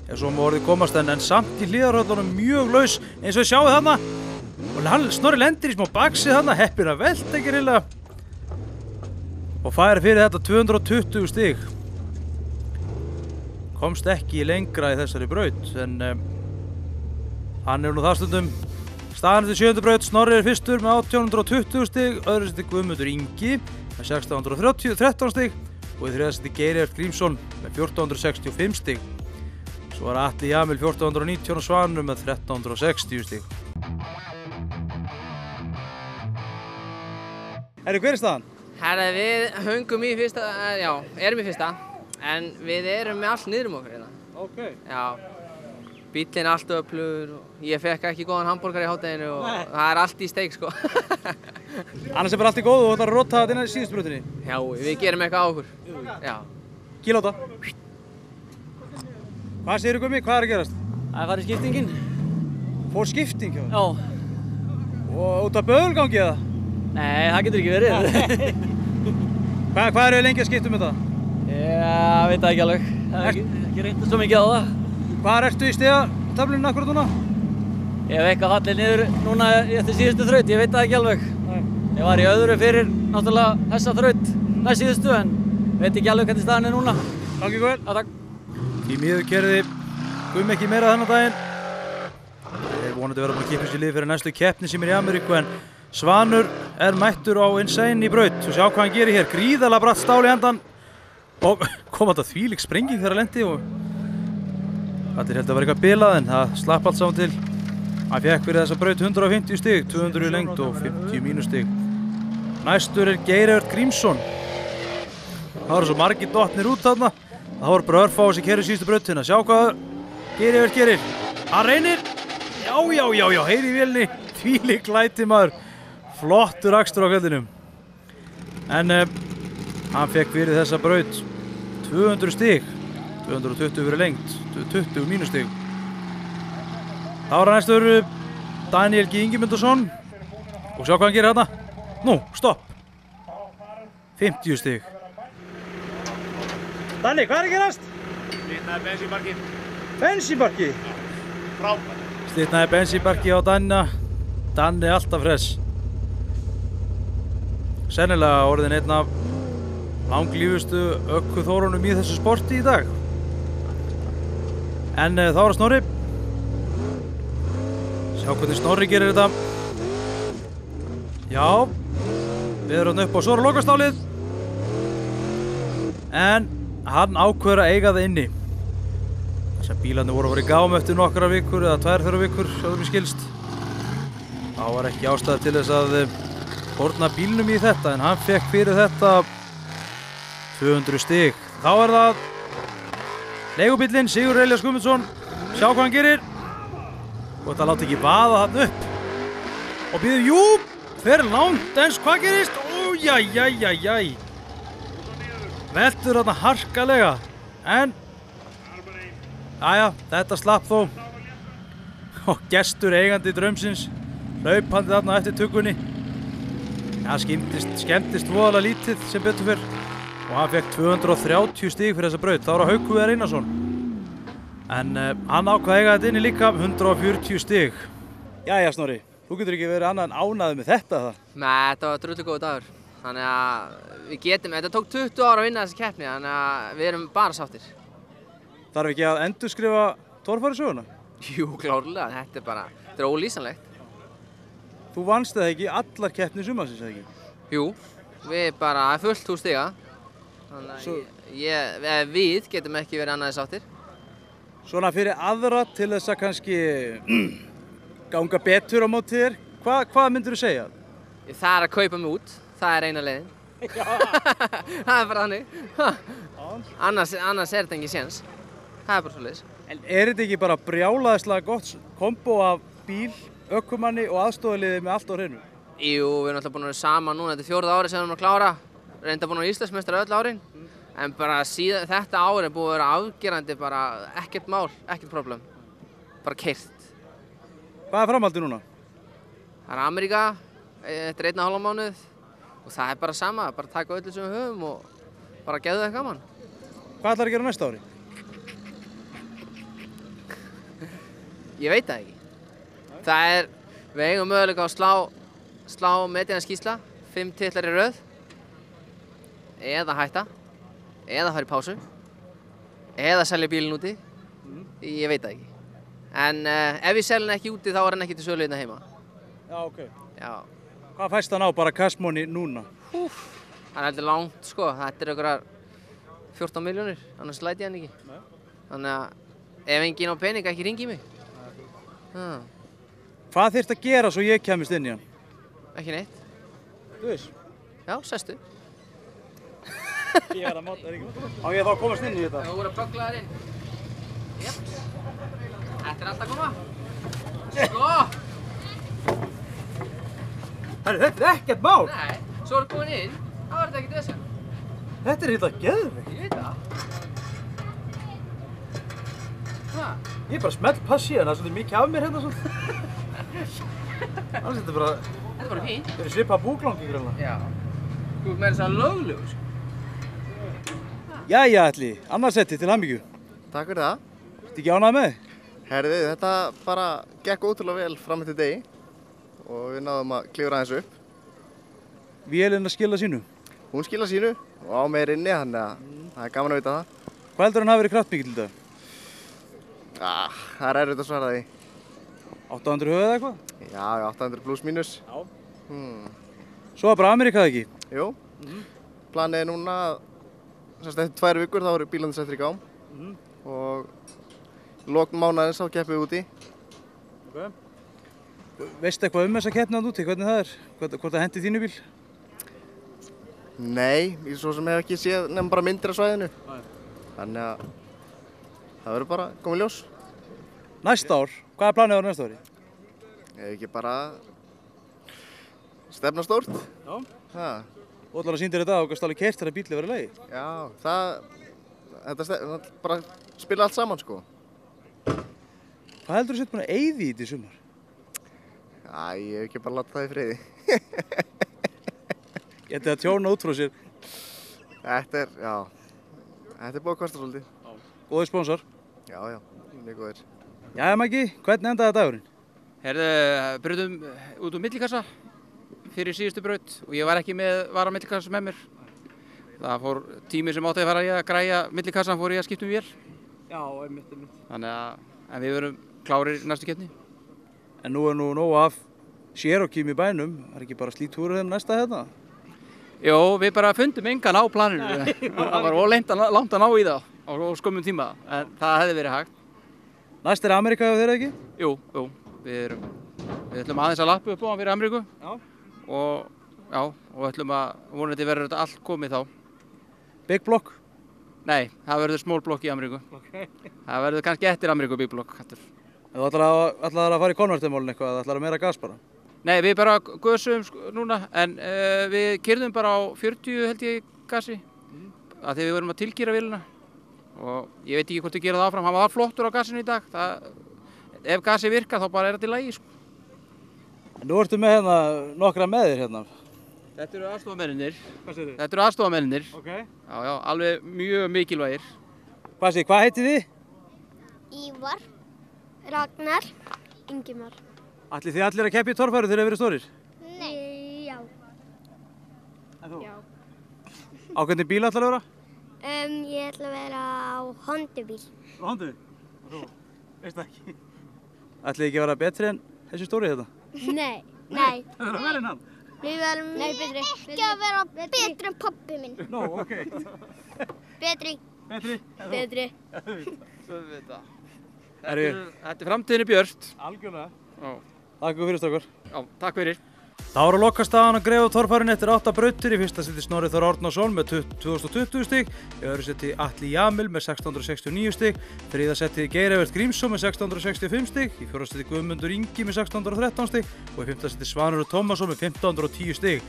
Speaker 3: Ef svo má orðið komast, en samt í hlíðarhöllunum mjög laus eins og við sjáum þarna. Og Snorri lendir í smá baksið þarna, heppir að velta ekki reyðlega. Og fær fyrir þetta 220 stig. Komst ekki lengra í þessari braut, en hann nú það stundum Staðan eftir 7. braut, Snorri er fyrstur með 1820 stig, öðru seti Guðmundur Ingi með 1613 stig og í þriðja seti Geir Grímsson með 1465 stig. Svo var Atli Jamil 1419 og Svanur með 1360 stig. Hver er staðan?
Speaker 4: Herra, við höngum í fyrsta, já, erum í fyrsta, en við erum með allt niður okkur hérna.
Speaker 3: Ok.
Speaker 4: Já, bíllinn er allt öflugur og ég fekk ekki góðan hambúrgar í hádeginu og það er allt í steik, sko.
Speaker 3: Annars er bara allt í góðu og þú ætlar að rota þetta inn í síðustu brautinni?
Speaker 4: Já, við gerum eitthvað á okkur. Já.
Speaker 3: Kílóta. Hvað segirðu Gummi? Hvað er að gerast?
Speaker 6: Það er farið skiptingin.
Speaker 3: Fór skipting?
Speaker 6: Já.
Speaker 3: Og út af böðulgangi eða?
Speaker 6: Nei, það getur ekki verið.
Speaker 3: Hvað eru lengi að skipta þetta?
Speaker 6: Ég veit það ekki alveg. Það er ekki reyndað svo mikið á það.
Speaker 3: Hvað ertu í stigatöflunni akkurat núna?
Speaker 6: Ég hef eitthvað fallið niður núna eftir síðustu þraut, ég veit það ekki alveg. Ég var í öðru fyrir náttúrulega þessa þraut, næst síðustu, en veit ekki alveg hvernig staðan er núna.
Speaker 3: Takk ykkur.
Speaker 6: Já, takk.
Speaker 3: Í miður kerði Gummi ekki meira þennan daginn. Ég vonandi verða búin að kippa sér lið fyrir næstu keppni sem er í Ameríku, en Svanur er mættur á Insane í braut. Svo sjá hvað hann gerir hér, gríðarlega bratt stál í endan og kom þetta þvílík sprenging þegar að lendi og allir held að vera eitthvað bilað en það slapp allt saman til. Hann fekk fyrir þessa braut 150 stig, 200 í lengd og 50 mínustig. Næstur er Geir Grímsson. Það voru svo margir dottnir út þarna. Það voru bara örfá sem keyrðu síðustu brautina. Sjá hvað Geir gerir. Hann reynir. Já, heyri í vélni. Þvílík læti maður. Flottur akstur á kveldinum. En hann fekk fyrir þessa braut 200 stig. 220 fyrir lengt, 20 mínustig. Það var næstur Daniel G. Ingimundsson. Og sjá hvað hann gerir hérna. Nú, stopp. 50 stig. Danni, hvað er að gerast?
Speaker 10: Slitnaði bensínbarki.
Speaker 3: Bensínbarki?
Speaker 10: Frábært.
Speaker 3: Slitnaði bensínbarki á Danna. Danni alltaf hress. Sennilega orðin einn af langlífustu ökuþórunum í þessu sporti í dag. En þá er það Snorri. Sjá hvernig Snorri gerir þetta. Já, við erum upp á svora lokastálið. En hann ákveður að eiga það inni. Þess að bílarnir voru að vera í gáum eftir nokkra vikur eða 2-3 vikur, svo það mér skilst. Þá var ekki ástæða til þess að fórna bílnum í þetta, en hann fekk fyrir þetta 200 stig. Þá er það leigubíllinn Sigurður Elías Guðmundsson. Sjá hvað hann gerir. Og þetta láti ekki vaða hann upp. Og býður, jú, fer langt, en hvað gerist? Ójæjæjæjæj. Veltur þarna harkalega. En, þetta slapp þó. Og gestur eigandi draumsins hlaupandi þarna eftir tuggunni. Skemmtist voðalega lítið sem betur fyrr. Og hann fekk 230 stig fyrir þessa braut. Það var Haukur Viðar Einarsson. En hann ákvað að eiga þetta inni líka, 140 stig. Jæja Snorri, þú getur ekki verið annað en ánægður með þetta það?
Speaker 4: Nei, þetta var drullu góð dagur. Þannig að við getum, þetta tók 20 ára að vinna þessi keppni, þannig að við erum bara sáttir.
Speaker 3: Þarf ekki að endurskrifa torfærusöguna?
Speaker 4: Jú, klárlega, þetta er ólýsanlegt.
Speaker 3: Þú vannst það ekki allar keppni sumarsins, eða ekki?
Speaker 4: Jú, það er fullt hús stiga. Þannig að við getum ekki verið annað en sáttir.
Speaker 3: Svona fyrir aðra til þess að kannski ganga betur á móti þér, hvað myndir þú segja?
Speaker 4: Það er að kaupa mig út, það er eina leiðin. Það er bara þannig. Annars er þetta engin séns. Það er bara svoleiðis.
Speaker 3: En er þetta ekki bara brjálæðislega gott kombo af bíl, ökumanni og aðstofaliði með allt á hreinu?
Speaker 4: Jú, við erum alltaf búin að vera saman núna, þetta er 4. árið sem við erum að klára. Reynda búin að vera Íslandsmeistari öll árin. En bara síðan þetta ár er búið að vera afgerandi, bara ekkert mál, ekkert problem. Bara keyrt.
Speaker 3: Hvað er framhaldið núna?
Speaker 4: Það er Ameríka, þetta er 1,5 mánuð. Og það er bara sama, bara taka öllu sem við höfum og bara geðu það gaman.
Speaker 3: Hvað ætlarðu að gera næsta ári?
Speaker 4: Ég veit það ekki. Við eigum möguleika að slá metina skýrsla, 5 titlar í röð. Eða hætta, eða fara í pásu, eða selja bílinn úti. Ég veit það ekki. En ef ég selja hann ekki úti þá er hann ekki til sölu hérna heima.
Speaker 3: Já, ok.
Speaker 4: Já.
Speaker 3: Hvað fæst hann á bara kastmóni núna?
Speaker 4: Það heldur langt sko, þetta einhverjar 14 milljónir, annars læti ég hann ekki. Nei. Þannig að ef enginn á pening ekki ringi mig.
Speaker 3: Hvað þyrfti að gera svo ég kemist inn í hann?
Speaker 4: Ekki neitt.
Speaker 3: Þú veist?
Speaker 4: Já, sestu.
Speaker 3: Ég verð að máta þér ekki. Á ég þá að komast inn í þetta?
Speaker 4: Þú voru að böggla þér inn. Jep. Þetta alltaf að koma. Sko!
Speaker 3: Herru, þetta ekkert mál!
Speaker 4: Nei, svo erum komin inn, þá þetta ekkert vesen.
Speaker 3: Þetta þetta geðveikt.
Speaker 4: Ég veit það. Hvað?
Speaker 3: Ég bara smelt passi hérna, það er svolítið mikið af mér hérna svona. Annars þetta bara...
Speaker 4: Þetta bara fínt.
Speaker 3: Þetta svipað búklangi greinlega.
Speaker 4: Já. Þú ert með þess að löglegur sko.
Speaker 3: Jæja, Atli, annarsetti til hamingju.
Speaker 8: Takk fyrir það.
Speaker 3: Ertu ekki ánægð með þig?
Speaker 8: Herðu, þetta bara gekk ótrúlega vel fram eftir degi og við náðum að klifra aðeins upp.
Speaker 3: Vélinn að skila sínu?
Speaker 8: Hún skila sínu og á með inni, þannig að það er gaman að vita það.
Speaker 3: Hvað heldur hann hafi verið kraftmikill í dag?
Speaker 8: Það er erfitt að svara því.
Speaker 3: 800 höfuð eða eitthvað?
Speaker 8: Já, 800 pluss mínus.
Speaker 3: Já. Svo er bara Amerikað ekki?
Speaker 8: Jú. Planið er núna að eftir 2 vikur þá eru bílarnir settir í gám og lok mánaðins þá keppum við úti.
Speaker 3: Okay. Veistu eitthvað þessa keppni þarna úti? Hvernig það er? Hvort það hendi þínu bíl?
Speaker 8: Nei, ég svo sem hef ekki séð nefnum bara myndir af svæðinu. Þannig að það verður bara komið ljós.
Speaker 3: Næsta ár? Hvað er planið á næsta ári?
Speaker 8: Ef ekki bara stefna stórt.
Speaker 3: Já. Þú ætlar að sýndir þetta og gæst alveg keyrt þegar bílið verið í lagi?
Speaker 8: Já, þetta bara spila allt saman sko.
Speaker 3: Hvað heldur þú sett búin að eyða í þetta í sumar?
Speaker 8: Já, ég hef ekki bara látið það í friði.
Speaker 3: Getið að tjóna út frá sér?
Speaker 8: Þetta er búið að kosta svolítið.
Speaker 3: Góðir sponsor?
Speaker 8: Já, mjög góðir.
Speaker 3: Jæja, Maggi, hvernig endaði dagurinn?
Speaker 9: Herðu, brautum út úr millikassa fyrir síðustu braut og ég var ekki með varamillikassa með mér. Það fór tími sem átti að fara í að græja millikassan fór ég að skipta um vél.
Speaker 3: Já, einmitt.
Speaker 9: Þannig að við verum klárir í næstu keppni.
Speaker 3: En nú er nóg af Cherokee í bænum, það er ekki bara slítúrur þeim næsta hérna?
Speaker 9: Jó, við bara fundum engan á planinu. Það var langt að ná í það á skömmum tíma, en það hefði verið hægt.
Speaker 3: Næst er Amerika hjá þér ekki?
Speaker 9: Jú, við ætlum aðeins að lappa upp á hann fyrir Ameríku.
Speaker 3: Já.
Speaker 9: Og ætlum að vonandi verður þetta allt komið þá.
Speaker 3: Big block?
Speaker 9: Nei, það verður small block í Ameríku.
Speaker 3: Okay.
Speaker 9: Það verður kannski eftir Ameríku big block.
Speaker 3: Þú ætlar að fara í konvertimálinn eitthvað, það ætlar að meira gas bara?
Speaker 9: Nei, við bara gösum núna, en við keyrðum bara á 40 held ég gasi, af því við vorum að tilkýra vélina. Og ég veit ekki hvort við gera það áfram, hann var flottur á gasinu í dag. Ef gasi virkar þá bara er þetta í lagi.
Speaker 3: Nú ertu með hérna nokkra með þér hérna.
Speaker 9: Þetta eru aðstofamennir.
Speaker 3: Hvað segir þið?
Speaker 9: Þetta eru aðstofamennir.
Speaker 3: Ok.
Speaker 9: Já, alveg mjög mikilvægir.
Speaker 3: Hvað heitið þið?
Speaker 11: Ívar, Ragnar, Ingimar.
Speaker 3: Ætlið þið allir að keppa í torfæru þegar þið verið stórir?
Speaker 11: Nei. Já.
Speaker 3: En þú?
Speaker 11: Já.
Speaker 3: Á hvernig bíl ætlar að vera?
Speaker 11: Ég ætla að vera á Honda-bíl.
Speaker 3: Á Honda? Og þú? Veist það ekki? Ætlið þið ekki að vera betri en þessi stóri þetta?
Speaker 11: Nei.
Speaker 3: Það verður að vera en hann?
Speaker 11: Við verðum ekki að vera betri en pabbi minn.
Speaker 3: Nó, ok.
Speaker 11: Betri.
Speaker 9: Þetta er framtíðinni björt.
Speaker 3: Algjörlega.
Speaker 9: Já.
Speaker 3: Takk fyrir strákar.
Speaker 9: Já, takk fyrir.
Speaker 3: Það voru að loka staðan að greiða torfærinu eftir 8 brautir. Í fyrsta seti Snorri Þór Árnason með 2020 stig, í öðru seti Atli Jamil með 1669 stig, þriðja seti Geir Evert Grímsson með 1665 stig, í fjórða seti Guðmundur Ingi með 1613 stig og í fimmta seti Svanur Tómasson með 1510 stig.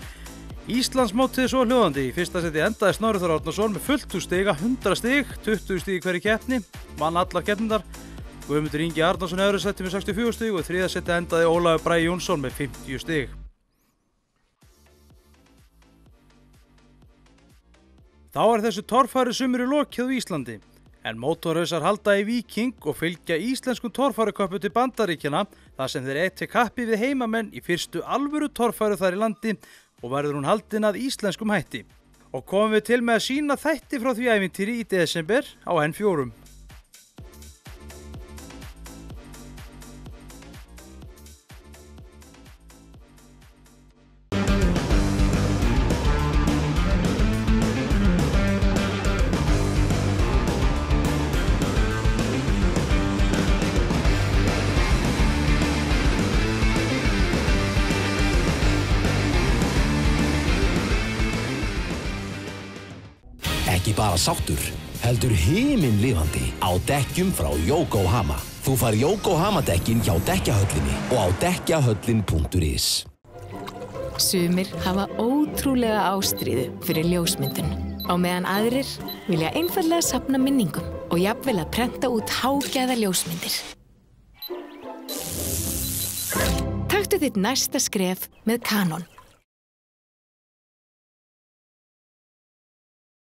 Speaker 3: Íslandsmótið er svo hljóðandi. Í fyrsta seti endaði Snorri Þór Árnason með fullt úr stiga, 100 stig, 20 stig í hverju keppni, vann allar keppnindar. Guðmundur Ingi Arnarsson í öðru seti með 64 stig og í þriðja seti endaði Ólafur Bragi Jónsson með 50 stig. Þá er þessu torfæru sumri lokið á Íslandi, en mótorhausar halda í Víking og fylgja íslenskum torfæruköppu til Bandaríkjanna þar sem þeir eitt kappi við heimamenn í fyrstu alvöru torfæru þar í landi og verður hún haldin að íslenskum hætti. Og komum við til með að sýna þætti frá því ævintýri í desember á N4.
Speaker 1: Ekki bara sáttur, heldur himinlifandi á dekkjum frá Yokohama. Þú fær Yokohama dekkin hjá Dekkjahöllinni og á dekkjahöllin.is.
Speaker 2: Sumir hafa ótrúlega ástríðu fyrir ljósmyndun, á meðan aðrir vilja einfaldlega safna minningum og jafnvel að prenta út hágæða ljósmyndir. Taktu þitt næsta skref með Canon.